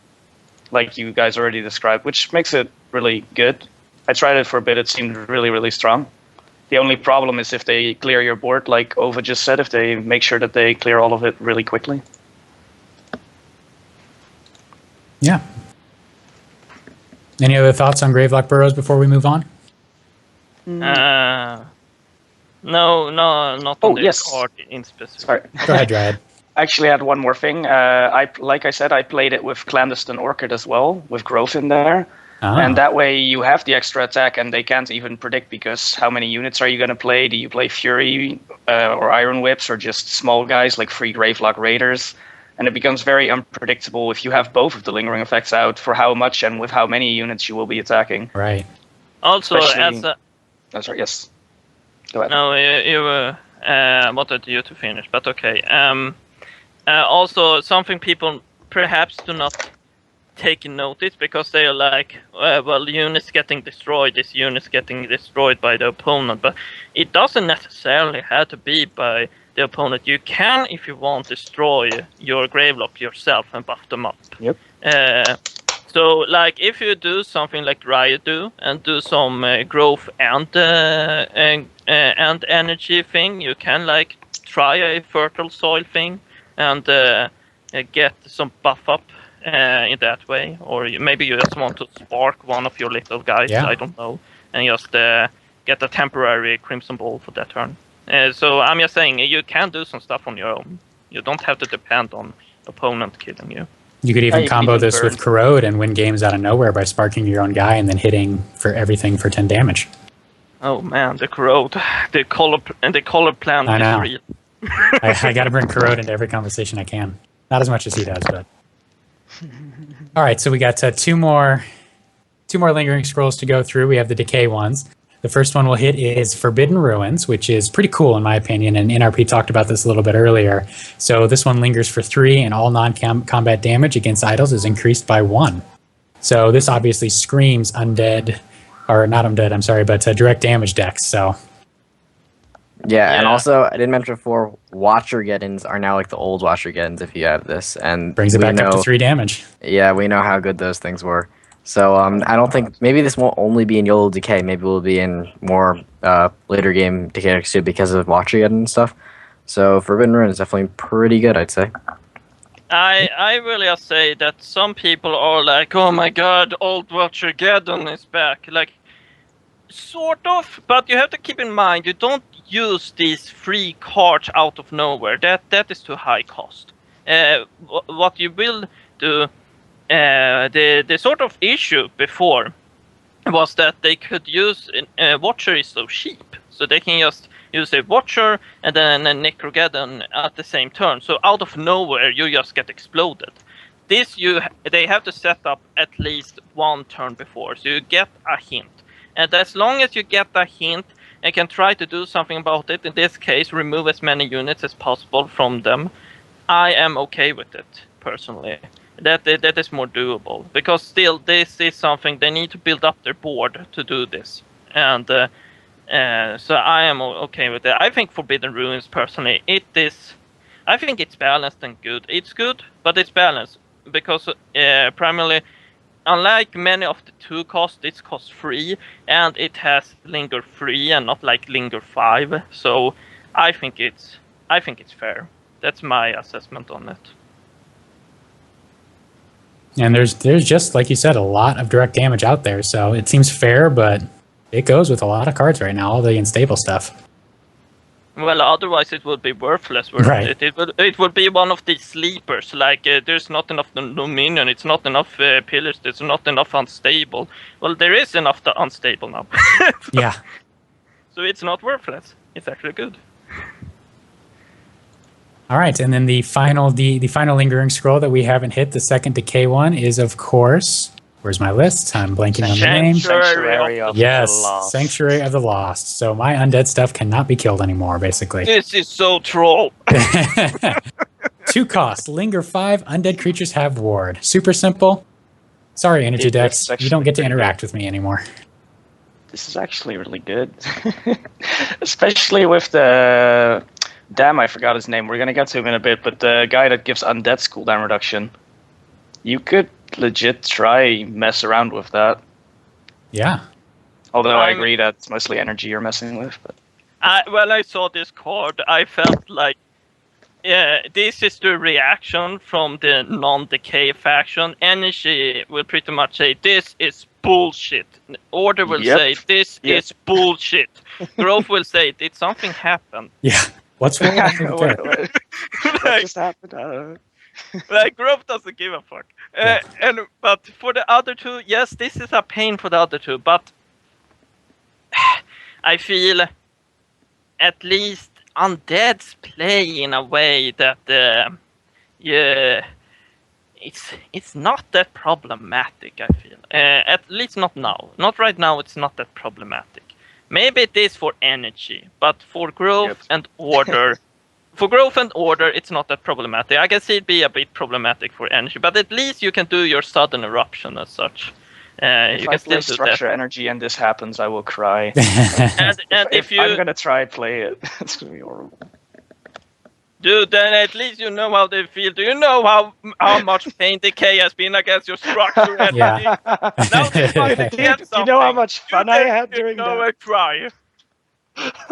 S4: like you guys already described, which makes it really good. I tried it for a bit, it seemed really, really strong. The only problem is if they clear your board, like Ova just said, if they make sure that they clear all of it really quickly.
S1: Yeah. Any other thoughts on Gravelock Burrows before we move on?
S3: No, not on the card in specific.
S4: Sorry.
S1: Go ahead, Dryad.
S4: I actually had one more thing. Like I said, I played it with Clandestine Orchid as well, with growth in there. And that way you have the extra attack, and they can't even predict, because how many units are you going to play? Do you play Fury or Iron Whips, or just small guys like 3 Gravelock Raiders? And it becomes very unpredictable if you have both of the lingering effects out, for how much and with how many units you will be attacking.
S1: Right.
S3: Also,
S4: Especially-
S3: as a...
S4: Oh, sorry, yes. Go ahead.
S3: No, you wanted you to finish, but okay. Also, something people perhaps do not take notice, because they are like, well, units getting destroyed, this unit's getting destroyed by the opponent, but it doesn't necessarily have to be by the opponent. You can, if you want, destroy your Gravelock yourself and buff them up.
S4: Yep.
S3: So, like, if you do something like Riot do, and do some growth and energy thing, you can, like, try a fertile soil thing, and get some buff up in that way. Or maybe you just want to spark one of your little guys,
S1: Yeah.
S3: I don't know, and just get a temporary Crimson Ball for that turn. So I'm just saying, you can do some stuff on your own. You don't have to depend on opponent killing you.
S1: You could even
S4: you can
S1: combo
S4: even
S1: this
S4: burn.
S1: with Corrode and win games out of nowhere by sparking your own guy and then hitting for everything for 10 damage.
S3: Oh man, the corrode, the color plan
S1: I know.
S3: is real.
S1: I got to bring Corrode into every conversation I can. Not as much as he does, but. All right, so we got two more lingering scrolls to go through. We have the decay ones. The first one we'll hit is Forbidden Ruins, which is pretty cool in my opinion, and NRP talked about this a little bit earlier. So this one lingers for 3, and all non-combat damage against idols is increased by 1. So this obviously screams undead, or not undead, I'm sorry, but direct damage decks. So
S2: Yeah, and
S3: Yeah.
S2: also I didn't mention before, Watcher-Geddons are now like the old Watcher-Geddons if you have this, and
S1: brings it
S2: we
S1: back up to
S2: know-
S1: 3 damage.
S2: Yeah, we know how good those things were. So I don't think maybe this won't only be in YOLO Decay. Maybe we'll be in more later game Decay decks too because of Watcher and stuff. So Forbidden Ruin is definitely pretty good, I'd say.
S3: I will just say that some people are like, oh my god, old Watcher Geddon is back. Like, sort of, but you have to keep in mind, you don't use these free cards out of nowhere. That is too high cost. What you will do, the sort of issue before was that they could use Watcher is so cheap, so they can just use a Watcher and then a Necrogeddon at the same turn. So out of nowhere, you just get exploded. This they have to set up at least 1 turn before, so you get a hint. And as long as you get a hint and can try to do something about it, in this case, remove as many units as possible from them, I am okay with it, personally. That is more doable, because still this is something they need to build up their board to do this, and so I am okay with it. I think Forbidden Ruins personally, I think it's balanced and good. It's good, but it's balanced because primarily, unlike many of the 2 costs, it's cost 3 and it has linger 3 and not like linger 5. So I think it's fair. That's my assessment on it.
S1: And there's just, like you said, a lot of direct damage out there. So it seems fair, but it goes with a lot of cards right now, all the unstable stuff.
S3: Well, otherwise it would be worthless, wouldn't
S1: Right.
S3: it? It would be one of these sleepers, like there's not enough Dominion, it's not enough pillars, there's not enough unstable. Well, there is enough unstable now.
S1: Yeah.
S3: So it's not worthless. It's actually good.
S1: All right, and then the final lingering scroll that we haven't hit, the second decay one, is of course, where's my list? I'm blanking on the name.
S4: Sanctuary of
S1: Yes,
S4: the Lost.
S1: Sanctuary of the Lost. So my undead stuff cannot be killed anymore, basically.
S3: This is so troll.
S1: 2 costs, linger 5, undead creatures have ward. Super simple. Sorry, energy
S4: It's
S1: decks, you don't get to
S4: actually
S1: interact with me anymore.
S4: This is actually really good. Especially with the... Damn, I forgot his name. We're going to get to him in a bit, but the guy that gives undead cooldown reduction. You could legit try mess around with that.
S1: Yeah.
S4: Although I agree that it's mostly energy you're messing with. But
S3: When I saw this card, I felt like, yeah, this is the reaction from the non-decay faction. Energy will pretty much say, this is bullshit. Order will say, this is bullshit. Growth will say, did something happen?
S1: Yeah. What's wrong with
S4: what
S3: Like,
S4: just happened?
S3: like, Growth doesn't give a fuck. But for the other 2, yes, this is a pain for the other 2, but I feel at least undeads play in a way that it's not that problematic, I feel. At least not now. Not right now, it's not that problematic. Maybe it is for energy, but for growth and order, it's not that problematic. I can see it be a bit problematic for energy, but at least you can do your sudden eruption as such.
S4: If
S3: you
S4: I
S3: can
S4: play
S3: still do
S4: structure
S3: that.
S4: energy and this happens, I will cry.
S3: And if you
S4: I'm gonna try and play it, it's gonna be horrible.
S3: Dude, then at least you know how they feel. Do you know how much pain decay has been against your structure? And
S1: Yeah.
S3: now they fucking
S4: Do
S3: get
S4: you know how
S3: something.
S4: much fun I had during
S3: that?
S4: that?
S3: I cry.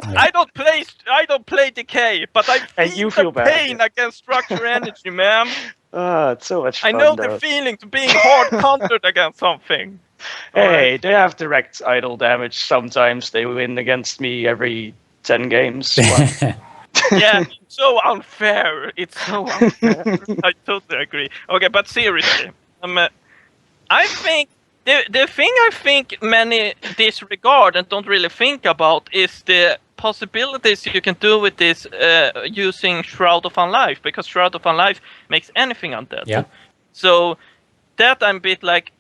S3: I don't play decay, but I feel,
S4: And you feel
S3: the
S4: bad,
S3: pain against structure energy, man.
S4: It's so much
S3: I
S4: fun.
S3: know
S4: though.
S3: the feeling to being hard countered against something.
S4: Hey, they have direct idle damage. Sometimes they win against me every 10 games.
S3: Yeah, so unfair. It's so unfair. I totally agree. Okay, but seriously, I think the thing I think many disregard and don't really think about is the possibilities you can do with this using Shroud of Unlife, because Shroud of Unlife makes anything undead.
S1: Yeah.
S3: So that I'm a bit like,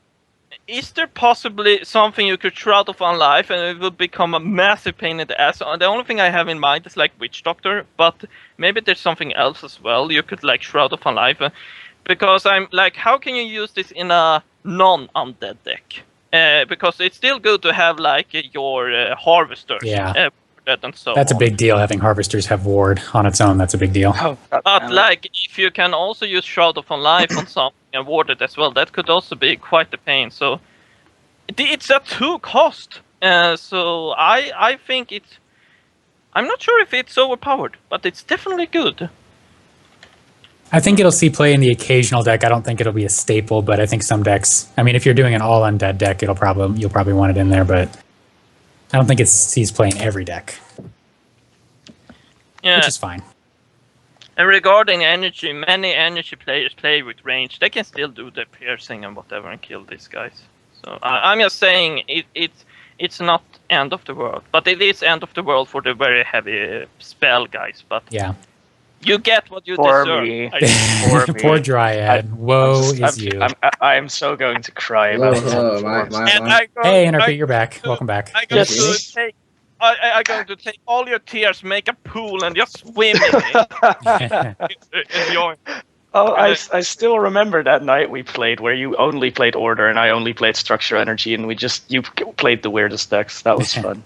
S3: is there possibly something you could Shroud of Unlife and it would become a massive pain in the ass? The only thing I have in mind is like Witch Doctor, but maybe there's something else as well. You could like Shroud of Unlife, because I'm like, how can you use this in a non-undead deck? Because it's still good to have like your harvesters.
S1: Yeah.
S3: And so
S1: That's a
S3: on.
S1: big deal. Having harvesters have ward on its own. That's a big deal.
S4: Oh,
S3: But like, if you can also use Shroud of Unlife on something and ward it as well, that could also be quite a pain. So it's a 2 cost. So I think it's. I'm not sure if it's overpowered, but it's definitely good.
S1: I think it'll see play in the occasional deck. I don't think it'll be a staple, but I think some decks. I mean, if you're doing an all undead deck, you'll probably want it in there, but I don't think it sees play in every deck.
S3: Yeah.
S1: Which is fine.
S3: And regarding energy, many energy players play with range. They can still do the piercing and whatever and kill these guys. So I'm just saying it's not end of the world, but it is end of the world for the very heavy spell guys. But
S1: Yeah.
S3: you get what you
S4: For
S3: deserve.
S4: me.
S3: I-
S4: For me.
S1: Poor Dryad. Woe is you.
S4: I'm so going to cry about it.
S2: Hello,
S1: Hey, NRP, you're back. Welcome back.
S3: I'm going
S2: Yes.
S3: to take. I'm going to take all your tears, make a pool, and just swim in it. Enjoy.
S4: Oh, I still remember that night we played where you only played Order and I only played Structure Energy, and you played the weirdest decks. That was fun.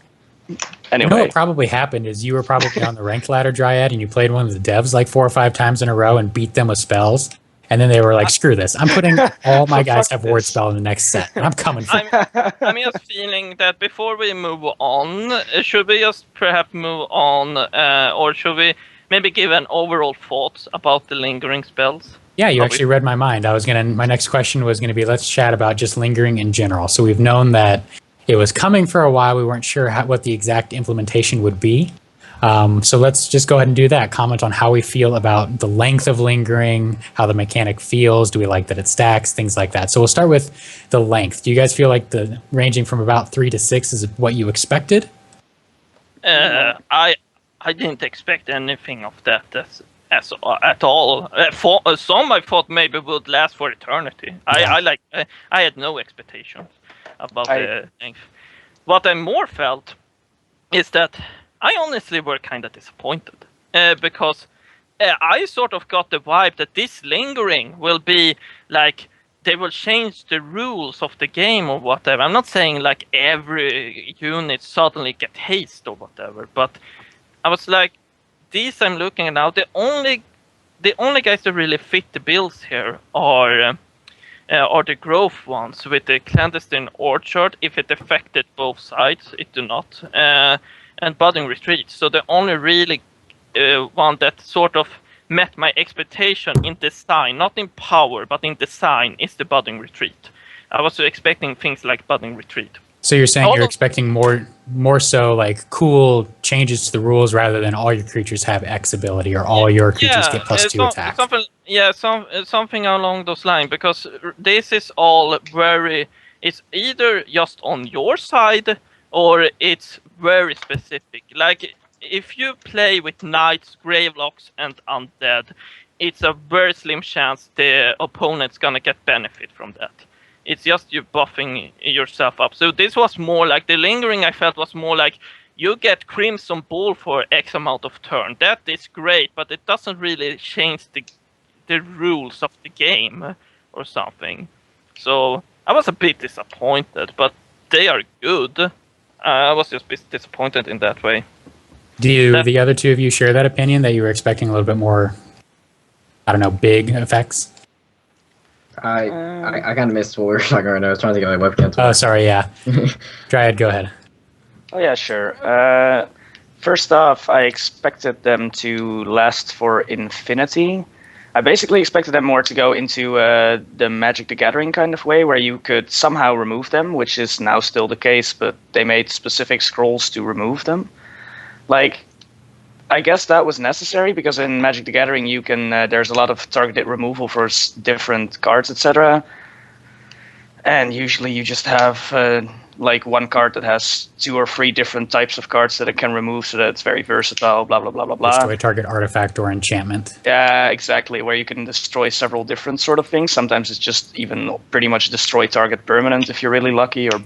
S1: You know
S4: Anyway,
S1: what probably happened is you were probably on the ranked ladder, Dryad, and you played one of the devs like 4 or 5 times in a row and beat them with spells. And then they were like, screw this. I'm putting all my guys have ward spell in the next set. And I'm coming for
S3: I'm just feeling that before we move on, should we just perhaps move on, or should we maybe give an overall thoughts about the lingering spells?
S1: Yeah, you actually read my mind. My next question was gonna be, let's chat about just lingering in general. So we've known that it was coming for a while. We weren't sure what the exact implementation would be. So let's just go ahead and do that. Comment on how we feel about the length of lingering, how the mechanic feels. Do we like that it stacks? Things like that. So we'll start with the length. Do you guys feel like the ranging from about 3 to 6 is what you expected?
S3: I didn't expect anything of that at all. Some I thought maybe would last for eternity.
S1: Yeah.
S3: I had no expectations about the length. What I more felt is that I honestly were kind of disappointed, because I sort of got the vibe that this lingering will be like they will change the rules of the game or whatever. I'm not saying like every unit suddenly get haste or whatever, but I was like, these I'm looking at now, the only guys that really fit the bills here are the growth ones with the clandestine orchard. If it affected both sides, it do not. And budding retreat. So the only really one that sort of met my expectation in design, not in power, but in design, is the budding retreat. I was expecting things like budding retreat.
S1: So you're saying you're expecting more so like cool changes to the rules rather than all your creatures have X ability or all your creatures get +2 attack.
S3: Something along those lines, because this is all it's either just on your side or it's very specific. Like if you play with knights, gravelocks, and undead, it's a very slim chance the opponent's gonna get benefit from that. It's just you buffing yourself up. So this was more like the lingering. I felt was more like you get Crimson Ball for X amount of turn. That is great, but it doesn't really change the rules of the game or something. So I was a bit disappointed, but they are good. I was just a bit disappointed in that way.
S1: Do the other two of you share that opinion that you were expecting a little bit more, I don't know, big effects?
S2: I kind of missed what we were talking right now. I was trying to get my webcam to
S1: Oh,
S2: work.
S1: sorry, yeah. Dryad, go ahead.
S4: Oh yeah, sure. First off, I expected them to last for infinity. I basically expected them more to go into the Magic the Gathering kind of way, where you could somehow remove them, which is now still the case, but they made specific scrolls to remove them. Like, I guess that was necessary, because in Magic the Gathering you can there's a lot of targeted removal for different cards, etc. And usually you just have like one card that has 2 or 3 different types of cards that it can remove, so that it's very versatile. Blah blah blah blah blah.
S1: Destroy target artifact or enchantment.
S4: Yeah, exactly. Where you can destroy several different sort of things. Sometimes it's just even pretty much destroy target permanent if you're really lucky, or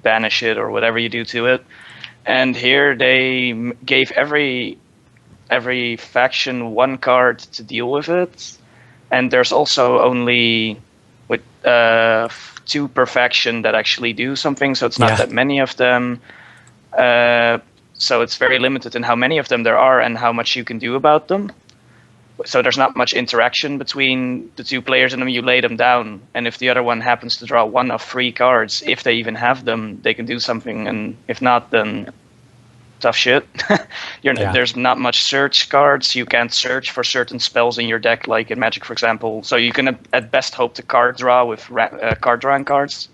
S4: banish it, or whatever you do to it. And here they gave every faction 1 card to deal with it, and there's also only with 2 per faction that actually do something. So it's not that many of them. So it's very limited in how many of them there are and how much you can do about them. So there's not much interaction between the 2 players in them. You lay them down, and if the other one happens to draw 1 of 3 cards, if they even have them, they can do something, and if not, then tough shit. There's not much search cards. You can't search for certain spells in your deck, like in Magic, for example. So you can at best hope to card draw with card drawing cards.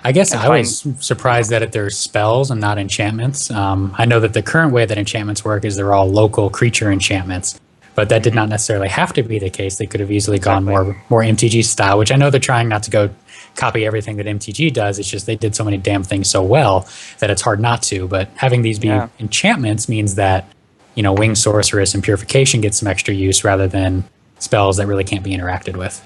S1: I guess I was surprised that there's spells and not enchantments. I know that the current way that enchantments work is they're all local creature enchantments, but that did not necessarily have to be the case. They could have easily gone more MTG style, which I know they're trying not to go copy everything that MTG does. It's just they did so many damn things so well that it's hard not to. But having these be enchantments means that, Winged Sorceress and Purification get some extra use rather than spells that really can't be interacted with.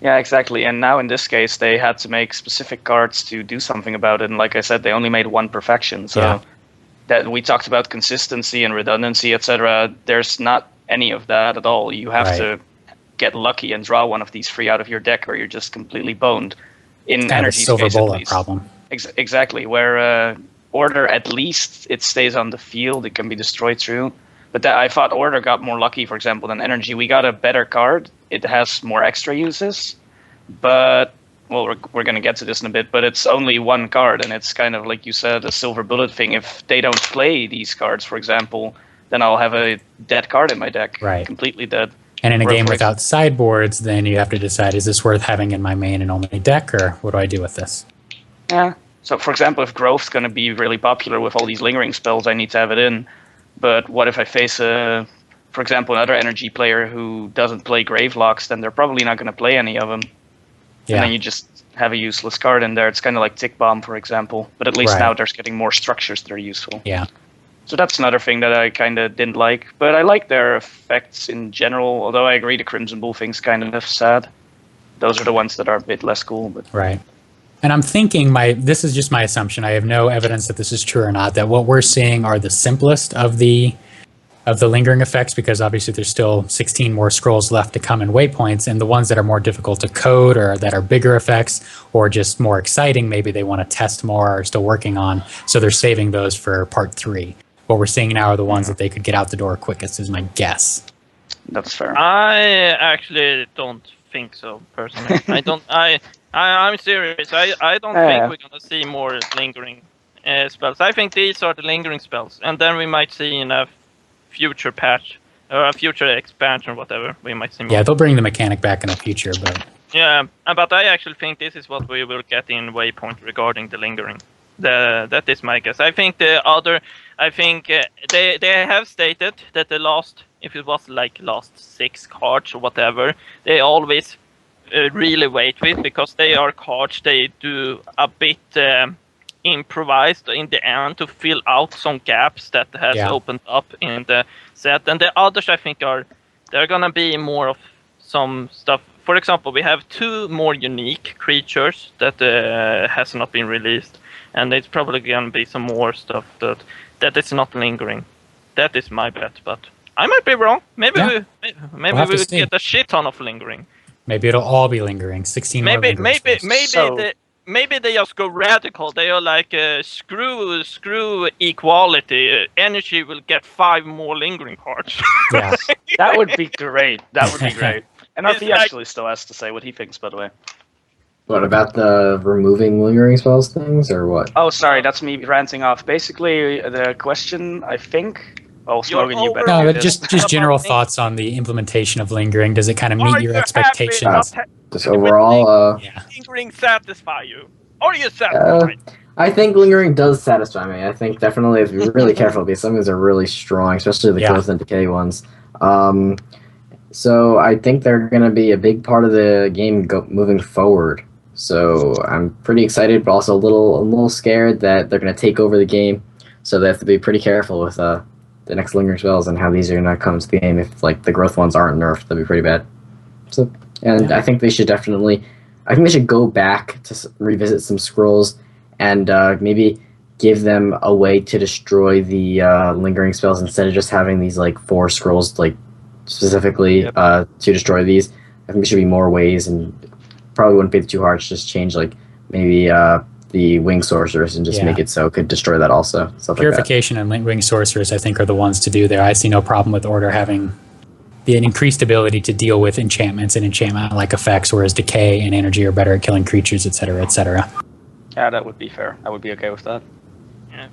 S4: Yeah, exactly. And now in this case, they had to make specific cards to do something about it. And like I said, they only made 1 perfection. So that we talked about consistency and redundancy, etc. There's not any of that at all. You have to get lucky and draw 1 of these 3 out of your deck, or you're just completely boned. In
S1: kind
S4: Energy's
S1: of a silver
S4: case,
S1: bullet problem.
S4: Exactly. Where Order, at least it stays on the field. It can be destroyed through. But I thought Order got more lucky, for example, than Energy. We got a better card. It has more extra uses. But, well, we're going to get to this in a bit, but it's only 1 card, and it's kind of, like you said, a silver bullet thing. If they don't play these cards, for example, then I'll have a dead card in my deck.
S1: Right.
S4: Completely dead.
S1: And in a game without sideboards, then you have to decide, is this worth having in my main and only deck, or what do I do with this?
S4: Yeah. So, for example, if Growth's going to be really popular with all these lingering spells, I need to have it in. But what if I face, for example, another Energy player who doesn't play Gravelocks, then they're probably not going to play any of them. Yeah. And then you just have a useless card in there. It's kind of like Tick Bomb, for example. But at least now there's getting more structures that are useful.
S1: Yeah.
S4: So that's another thing that I kind of didn't like. But I like their effects in general, although I agree the Crimson Bull thing's kind of sad. Those are the ones that are a bit less cool. But
S1: right. And I'm thinking, this is just my assumption, I have no evidence that this is true or not, that what we're seeing are the simplest of the lingering effects, because obviously there's still 16 more scrolls left to come in Waypoints, and the ones that are more difficult to code or that are bigger effects or just more exciting, maybe they want to test more or are still working on, so they're saving those for part 3. What we're seeing now are the ones that they could get out the door quickest, is my guess.
S4: That's fair.
S3: I actually don't think so, personally. I'm serious. I don't think we're going to see more lingering spells. I think these are the lingering spells, and then we might see in a future patch or a future expansion, whatever, we might see more.
S1: Yeah, they'll bring the mechanic back in the future, but
S3: yeah, but I actually think this is what we will get in Waypoint regarding the lingering. That is my guess. I think they have stated that the last, if it was like last 6 cards or whatever, they always really wait with, because they are cards they do a bit improvised in the end to fill out some gaps that has opened up in the set. And the others, I think, they're gonna be more of some stuff. For example, we have 2 more unique creatures that has not been released, and it's probably gonna be some more stuff that is not lingering. That is my bet, but I might be wrong. Maybe we will get a shit ton of lingering.
S1: Maybe it'll all be lingering. 16 more lingering spells.
S3: Maybe they just go radical. They are like, screw equality. Energy will get 5 more lingering cards.
S1: Yeah.
S4: That would be great. That would be great. And RP actually still has to say what he thinks, by the way.
S2: What about the removing lingering spells things, or what?
S4: Oh, sorry, that's me ranting off. Basically, the question, I think... Oh, Smogan, you better.
S1: No, but just general thoughts on the implementation of lingering. Does it kind of meet your expectations?
S2: Just overall,
S3: lingering satisfy you? Are you satisfied?
S2: I think lingering does satisfy me. I think definitely if you're really careful, because some of these are really strong, especially the growth and decay ones. So I think they're going to be a big part of the game moving forward. So I'm pretty excited, but also a little scared that they're going to take over the game. So they have to be pretty careful with the next lingering spells and how these are going to come to the game. If like the growth ones aren't nerfed, that'd be pretty bad. So, and I think they should definitely, I think they should go back to revisit some scrolls and maybe give them a way to destroy the lingering spells instead of just having these like 4 scrolls like specifically to destroy these. I think there should be more ways, and probably wouldn't be too hard to just change like maybe the wing sorcerers and just make it so it could destroy that also. Stuff
S1: Purification
S2: like that.
S1: and wing sorcerers, I think, are the ones to do there. I see no problem with Order having an increased ability to deal with enchantments and enchantment-like effects, whereas decay and energy are better at killing creatures, etc., etc.
S4: Yeah, that would be fair. I would be okay with that.
S3: Yeah.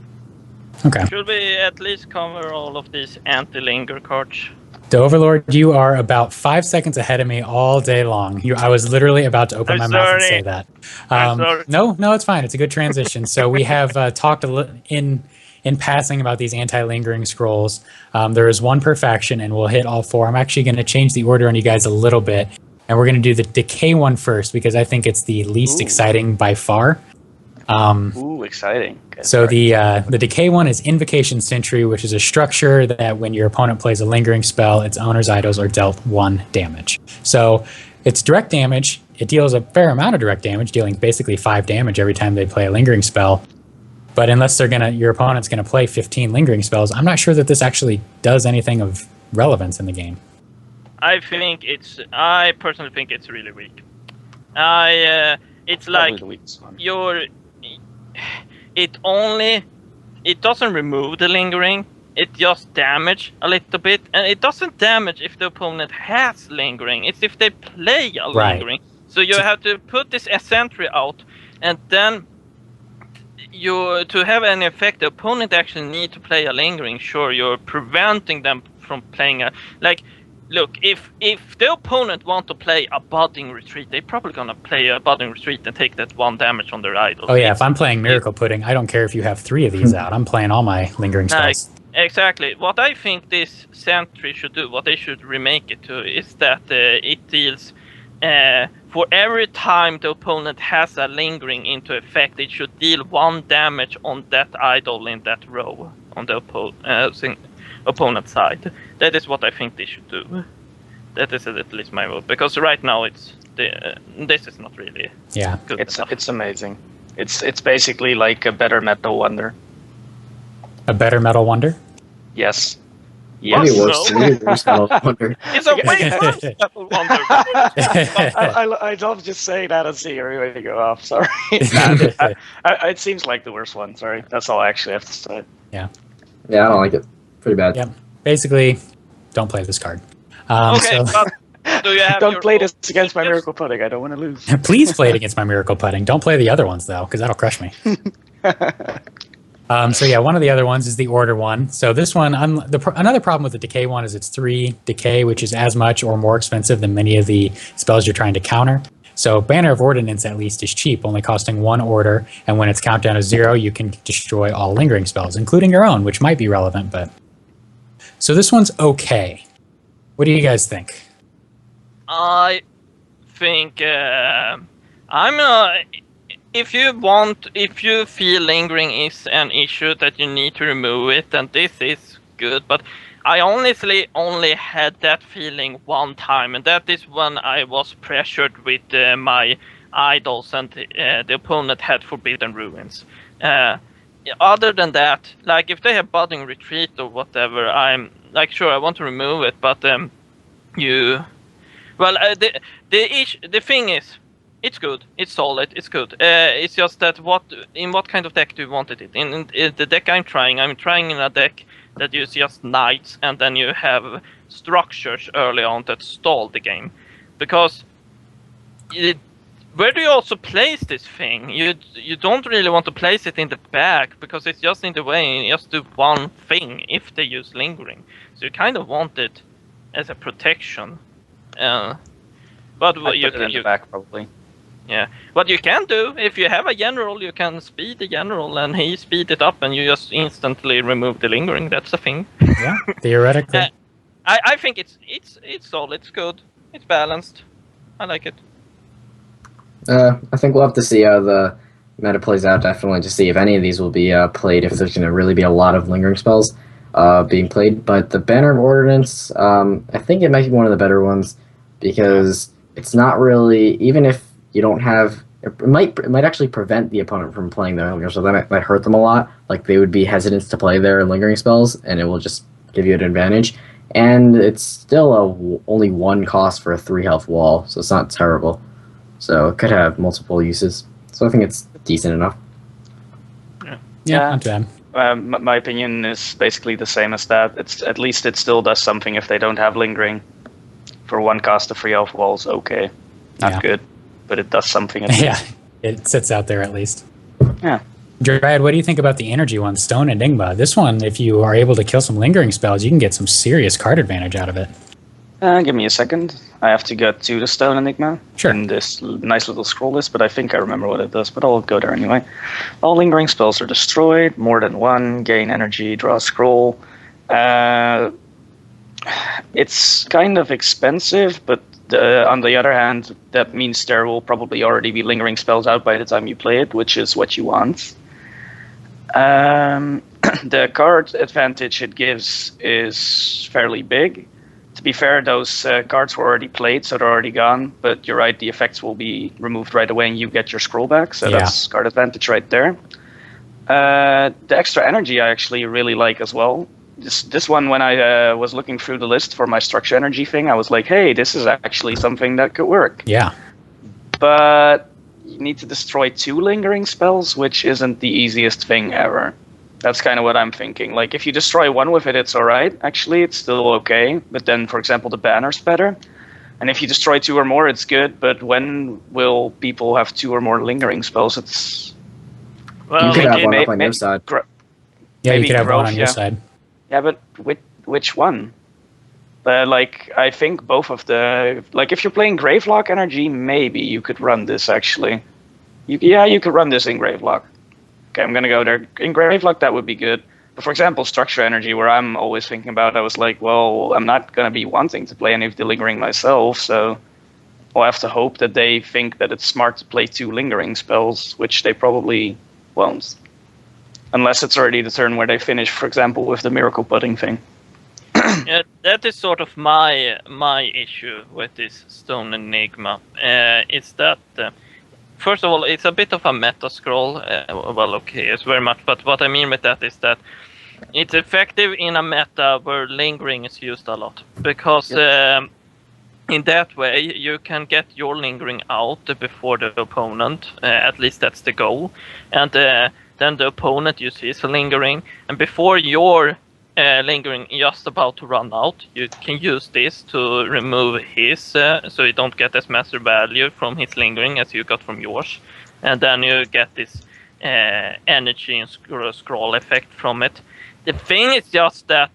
S1: Okay.
S3: Should we at least cover all of these anti-linger cards?
S1: The Overlord, you are about 5 seconds ahead of me all day long. I was literally about to open my mouth and say that. No, it's fine. It's a good transition. So we have talked in passing about these anti-lingering scrolls. There is one per faction, and we'll hit all 4. I'm actually going to change the order on you guys a little bit, and we're going to do the decay one first because I think it's the least exciting by far.
S4: Exciting. Okay,
S1: so the decay one is Invocation Sentry, which is a structure that when your opponent plays a lingering spell, its owner's idols are dealt 1 damage. So it's direct damage. It deals a fair amount of direct damage, dealing basically 5 damage every time they play a lingering spell. But unless your opponent's gonna play 15 lingering spells, I'm not sure that this actually does anything of relevance in the game.
S3: I personally think it's really weak. It's like it doesn't remove the lingering. It just damage a little bit, and it doesn't damage if the opponent has lingering. It's if they play a lingering. So you have to put this sentry out, and then to have any effect, the opponent actually need to play a lingering. Sure, you're preventing them from playing look, if the opponent want to play a budding retreat, they're probably gonna play a budding retreat and take that 1 damage on their idol.
S1: Oh yeah, if I'm playing Miracle Pudding, I don't care if you have 3 of these out. I'm playing all my lingering spells.
S3: Exactly. What I think this sentry should do, what they should remake it to, is that it deals for every time the opponent has a lingering into effect, it should deal 1 damage on that idol in that row on the opponent side. That is what I think they should do. That is at least my vote, because right now this is not really good.
S4: It's amazing. It's basically like a better Metal Wonder.
S1: A better Metal Wonder?
S4: Yes.
S2: Maybe worse Metal Wonder.
S3: It's a way worse Metal Wonder.
S4: I love just saying that and seeing everybody go off. Sorry. It seems like the worst one. Sorry. That's all I actually have to say.
S1: Yeah,
S2: I don't like it. Pretty bad.
S1: Yeah. Basically, don't play this card.
S3: Okay, but do you have
S4: don't play this against my Miracle Pudding. I don't want to lose.
S1: Please play it against my Miracle Pudding. Don't play the other ones, though, because that'll crush me. So yeah, one of the other ones is the Order one. So this one, another problem with the Decay one is it's 3 Decay, which is as much or more expensive than many of the spells you're trying to counter. So Banner of Ordnance, at least, is cheap, only costing 1 order, and when it's countdown to 0, you can destroy all lingering spells, including your own, which might be relevant, but... So this one's okay. What do you guys think?
S3: I think if you feel lingering is an issue that you need to remove it, then this is good. But I honestly only had that feeling 1 time, and that is when I was pressured with my idols and the opponent had Forbidden Ruins. Other than that, like if they have Budding Retreat or whatever, I'm like, sure, I want to remove it, but the thing is, it's good, it's solid, it's good. It's just that in what kind of deck do you want it in the deck I'm trying in a deck that uses just knights, and then you have structures early on that stall the game, because where do you also place this thing? You don't really want to place it in the back, because it's just in the way, and you just do one thing if they use lingering. So you kind of want it as a protection. But you
S4: can in the back probably.
S3: Yeah, what you can do, if you have a general, you can speed the general, and he speed it up, and you just instantly remove the lingering. That's a thing.
S1: Yeah, theoretically.
S3: I think it's solid, it's good, it's balanced. I like it.
S2: I think we'll have to see how the meta plays out, definitely, to see if any of these will be played, if there's going to really be a lot of lingering spells being played. But the Banner of Ordnance, I think it might be one of the better ones, because it's not really, even if you don't have, it might actually prevent the opponent from playing their lingering spells. That might hurt them a lot. Like, they would be hesitant to play their lingering spells, and it will just give you an advantage. And it's still only one cost for a 3 health wall, so it's not terrible. So it could have multiple uses. So I think it's decent enough.
S1: Yeah, not bad.
S4: My opinion is basically the same as that. It's at least it still does something if they don't have lingering. For one cast of 3 elf walls, okay, not good, but it does something. At least.
S1: Yeah, it sits out there at least.
S4: Yeah.
S1: Dryad, what do you think about the energy one, Stone Enigma? This one, if you are able to kill some lingering spells, you can get some serious card advantage out of it.
S4: Give me a second. I have to get to the Stone Enigma in this nice little scroll list, but I think I remember what it does, but I'll go there anyway. All lingering spells are destroyed, more than one, gain energy, draw a scroll. It's kind of expensive, but on the other hand, that means there will probably already be lingering spells out by the time you play it, which is what you want. The card advantage it gives is fairly big. To be fair, those cards were already played, so they're already gone. But you're right, the effects will be removed right away and you get your scroll back. So that's card advantage right there. The extra energy I actually really like as well. This one, when I was looking through the list for my structure energy thing, I was like, hey, this is actually something that could work.
S1: Yeah.
S4: But you need to destroy 2 lingering spells, which isn't the easiest thing ever. That's kind of what I'm thinking. Like, if you destroy 1 with it, it's all right. Actually, it's still okay. But then, for example, the banner's better. And if you destroy 2 or more, it's good. But when will people have 2 or more lingering spells? It's
S2: you could have one up on your side.
S1: Yeah, you could have one on your side.
S4: Yeah, but which one? Like, I think both of the... Like, if you're playing Gravelock Energy, maybe you could run this, actually. You could run this in Gravelock. Okay, I'm going to go there. In Gravelock, that would be good. But for example, Structure Energy, where I'm always thinking about, I was like, well, I'm not going to be wanting to play any of the Lingering myself, so I'll have to hope that they think that it's smart to play 2 Lingering spells, which they probably won't. Unless it's already the turn where they finish, for example, with the Miracle Pudding thing.
S3: Yeah, that is sort of my issue with this Stone Enigma. It's that... First of all, it's a bit of a meta scroll. Well, okay, it's very much. But what I mean with that is that it's effective in a meta where lingering is used a lot. Because in that way, you can get your lingering out before the opponent. At least that's the goal. And then the opponent uses his lingering. And before your lingering just about to run out, you can use this to remove his, so you don't get as massive value from his lingering as you got from yours, and then you get this energy and scroll effect from it. The thing is just that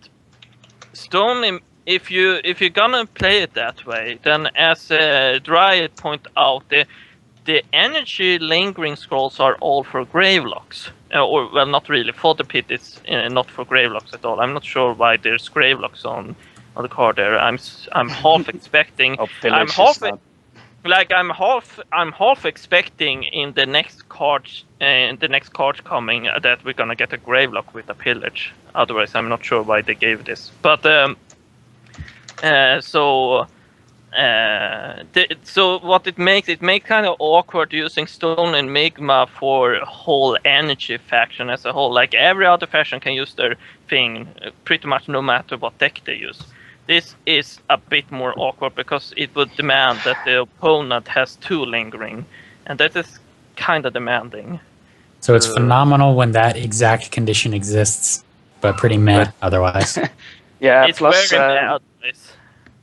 S3: Stone, if you're gonna play it that way, then as Dryad point out, the energy lingering scrolls are all for Gravelocks. Or, well, not really. Fodder Pit is not for Gravelocks at all. I'm not sure why there's Gravelocks on the card there. I'm half expecting... I'm half expecting in the next card coming that we're gonna get a Gravelock with a Pillage. Otherwise, I'm not sure why they gave this. But so what it makes kind of awkward using Stone Enigma for whole energy faction as a whole. Like, every other faction can use their thing pretty much no matter what deck they use. This is a bit more awkward because it would demand that the opponent has 2 lingering, and that is kind of demanding.
S1: So it's phenomenal when that exact condition exists, but pretty meh otherwise.
S4: Yeah,
S3: it's
S4: plus...
S3: very meh otherwise.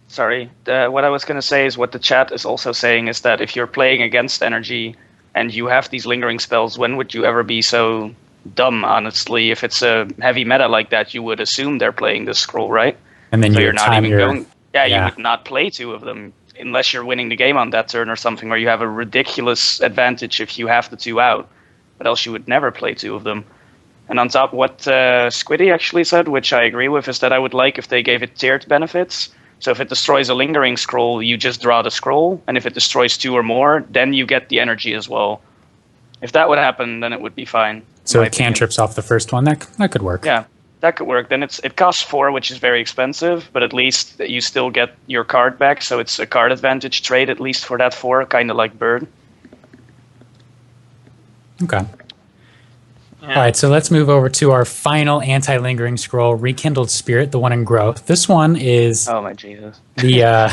S4: Sorry, what I was going to say is what the chat is also saying is that if you're playing against energy and you have these lingering spells, when would you ever be so dumb, honestly? If it's a heavy meta like that, you would assume they're playing this scroll, right?
S1: And then
S4: so
S1: you're
S4: not even going...
S1: Yeah,
S4: you would not play 2 of them unless you're winning the game on that turn or something, or you have a ridiculous advantage if you have the 2 out. But else you would never play 2 of them. And on top, what Squiddy actually said, which I agree with, is that I would like if they gave it tiered benefits. So if it destroys a lingering scroll, you just draw the scroll, and if it destroys 2 or more, then you get the energy as well. If that would happen, then it would be fine.
S1: So it cantrips off the first one. That could work.
S4: Yeah, that could work. Then it costs 4, which is very expensive, but at least you still get your card back. So it's a card advantage trade, at least for that 4, kind of like Bird.
S1: Okay.
S3: Yeah.
S1: All right, so let's move over to our final anti-lingering scroll, Rekindled Spirit, the one in growth. This one is
S4: Oh my Jesus.
S1: the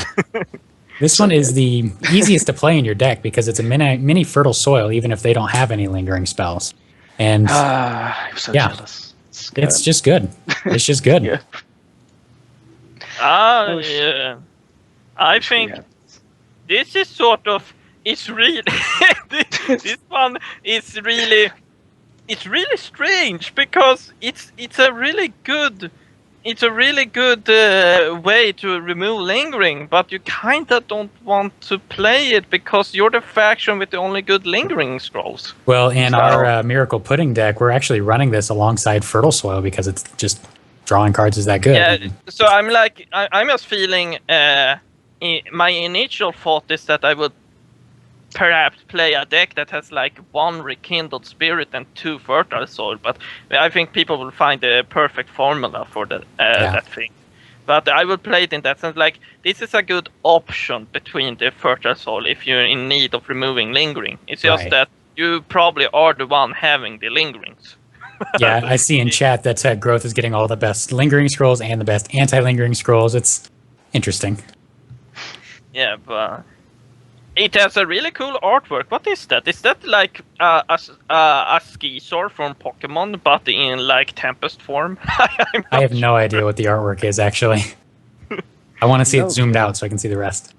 S1: this one is the easiest to play in your deck because it's a mini fertile soil, even if they don't have any lingering spells. And
S4: I'm so
S1: Yeah.
S4: jealous.
S1: it's just good. It's just good.
S4: Yeah.
S3: Yeah. I think this is sort of, it's really, this one is really, it's really strange because it's a really good way to remove lingering, but you kind of don't want to play it because you're the faction with the only good lingering scrolls.
S1: Well, in our Miracle Pudding deck, we're actually running this alongside Fertile Soil because it's just drawing cards is that good.
S3: Yeah, so I'm like, I'm just feeling, my initial thought is that I would perhaps play a deck that has like 1 Rekindled Spirit and 2 Fertile Soil, but I think people will find the perfect formula for that thing. But I will play it in that sense, like, this is a good option between the Fertile Soil if you're in need of removing lingering. It's just that you probably are the one having the lingerings.
S1: Yeah, I see in chat that Growth is getting all the best lingering scrolls and the best anti-lingering scrolls. It's interesting.
S3: Yeah, but it has a really cool artwork. What is that? Is that like a Skeesaw from Pokemon, but in like Tempest form?
S1: I have no idea what the artwork is, actually. I want to see it zoomed out so I can see the rest.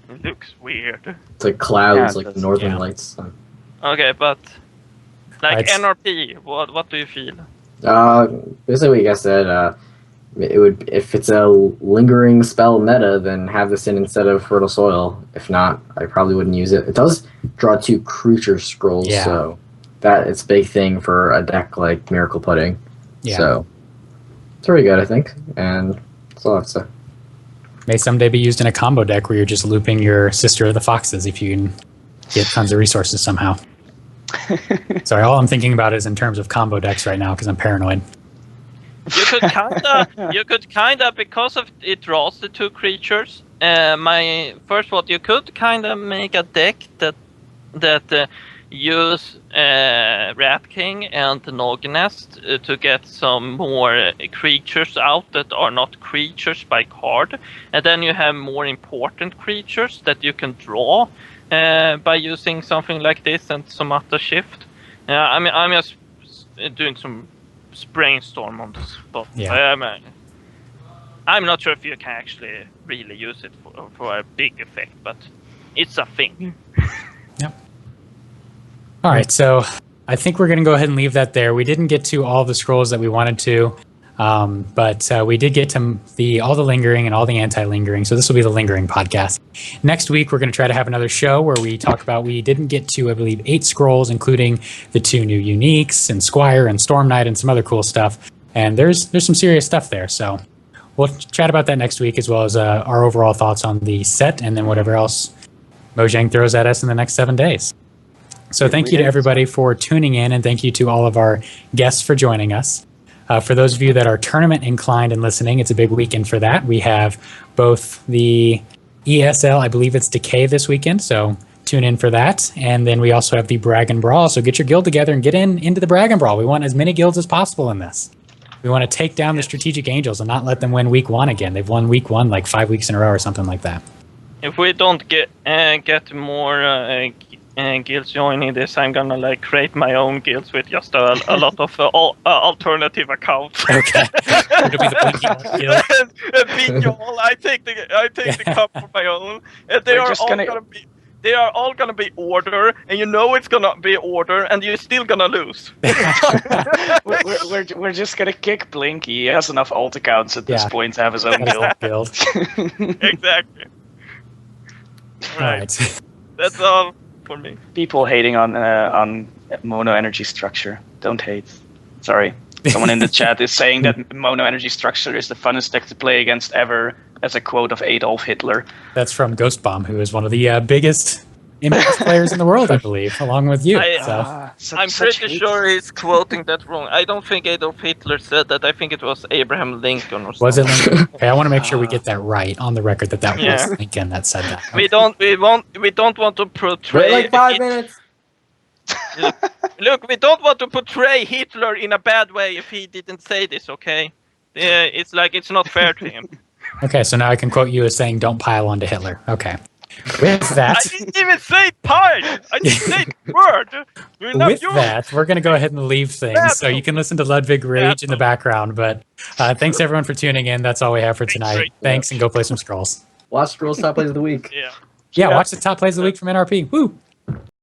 S3: It looks weird.
S2: It's like clouds,
S4: Yeah,
S2: like northern
S1: yeah.
S2: lights.
S3: Okay, but like
S1: It's-
S3: NRP, what do you feel?
S2: Basically what you guys said, it would, if it's a lingering spell meta, then have this in instead of Fertile Soil. If not, I probably wouldn't use it. It does draw 2 creature scrolls,
S1: Yeah.
S2: so that it's a big thing for a deck like Miracle Pudding.
S1: Yeah.
S2: So it's pretty good, I think, and that's all I have to say.
S1: May someday be used in a combo deck where you're just looping your Sister of the Foxes if you can get tons of resources somehow. Sorry, all I'm thinking about is in terms of combo decks right now because I'm paranoid.
S3: You could kinda, because of it draws the 2 creatures. My first thought, you could kinda make a deck that use Rat King and Nognest to get some more creatures out that are not creatures by card, and then you have more important creatures that you can draw by using something like this and some other shift. I mean, I'm just doing some brainstorm on the spot.
S1: Yeah.
S3: I'm not sure if you can actually really use it for a big effect, but it's a thing.
S1: Yep. All right, so I think we're going to go ahead and leave that there. We didn't get to all the scrolls that we wanted to, but we did get to all the lingering and all the anti-lingering, so this will be the lingering podcast. Next week, we're going to try to have another show where we talk about, we didn't get to, I believe, 8 scrolls, including the 2 new uniques and Squire and Storm Knight and some other cool stuff, and there's some serious stuff there, so we'll chat about that next week, as well as our overall thoughts on the set and then whatever else Mojang throws at us in the next 7 days. So thank you to everybody for tuning in, and thank you to all of our guests for joining us. For those of you that are tournament inclined and listening, it's a big weekend for that. We have both the ESL, I believe it's Decay this weekend, so tune in for that. And then we also have the Brag and Brawl, so get your guild together and get into the Brag and Brawl. We want as many guilds as possible in this. We want to take down the Strategic Angels and not let them win week 1 again. They've won week 1 like 5 weeks in a row or something like that.
S3: If we don't get more guilds joining this, I'm gonna like create my own guilds with just a lot of alternative accounts.
S1: Okay. It'll be the Blinky Orc Guild.
S3: Beat you all. I take the cup for my own. And
S4: We're just gonna-
S3: they are all gonna be order, and you know it's gonna be order, and you're still gonna lose.
S4: we're just gonna kick Blinky. He has enough alt accounts at this
S1: Yeah.
S4: point to have his own
S1: That's
S4: guild.
S1: that guild.
S3: Exactly.
S1: All right.
S3: That's all for me.
S4: People hating on mono energy structure. Don't hate. Sorry. Someone in the chat is saying that mono energy structure is the funnest deck to play against ever. as a quote of Adolf Hitler.
S1: That's from Ghost Bomb, who is one of the biggest Impact players in the world, I believe, along with you.
S3: I'm pretty sure he's quoting that wrong. I don't think Adolf Hitler said that. I think it was Abraham Lincoln or something.
S1: Was it Lincoln? Okay, I want to make sure we get that right on the record that was Lincoln that said that.
S3: We don't want to portray.
S2: Wait like 5 minutes.
S3: Look, we don't want to portray Hitler in a bad way if he didn't say this, okay? Yeah, it's like it's not fair to him.
S1: Okay, so now I can quote you as saying, "Don't pile onto Hitler." Okay. With that,
S3: I didn't even say pile. I didn't say the word.
S1: With that, we're going to go ahead and leave things, so you can listen to Ludwig rage in the background. But thanks everyone for tuning in. That's all we have for tonight. Thanks, and go play some Scrolls.
S2: Watch Scrolls Top Plays of the Week.
S3: Yeah.
S1: Yeah, watch the top plays of the week from NRP. Woo!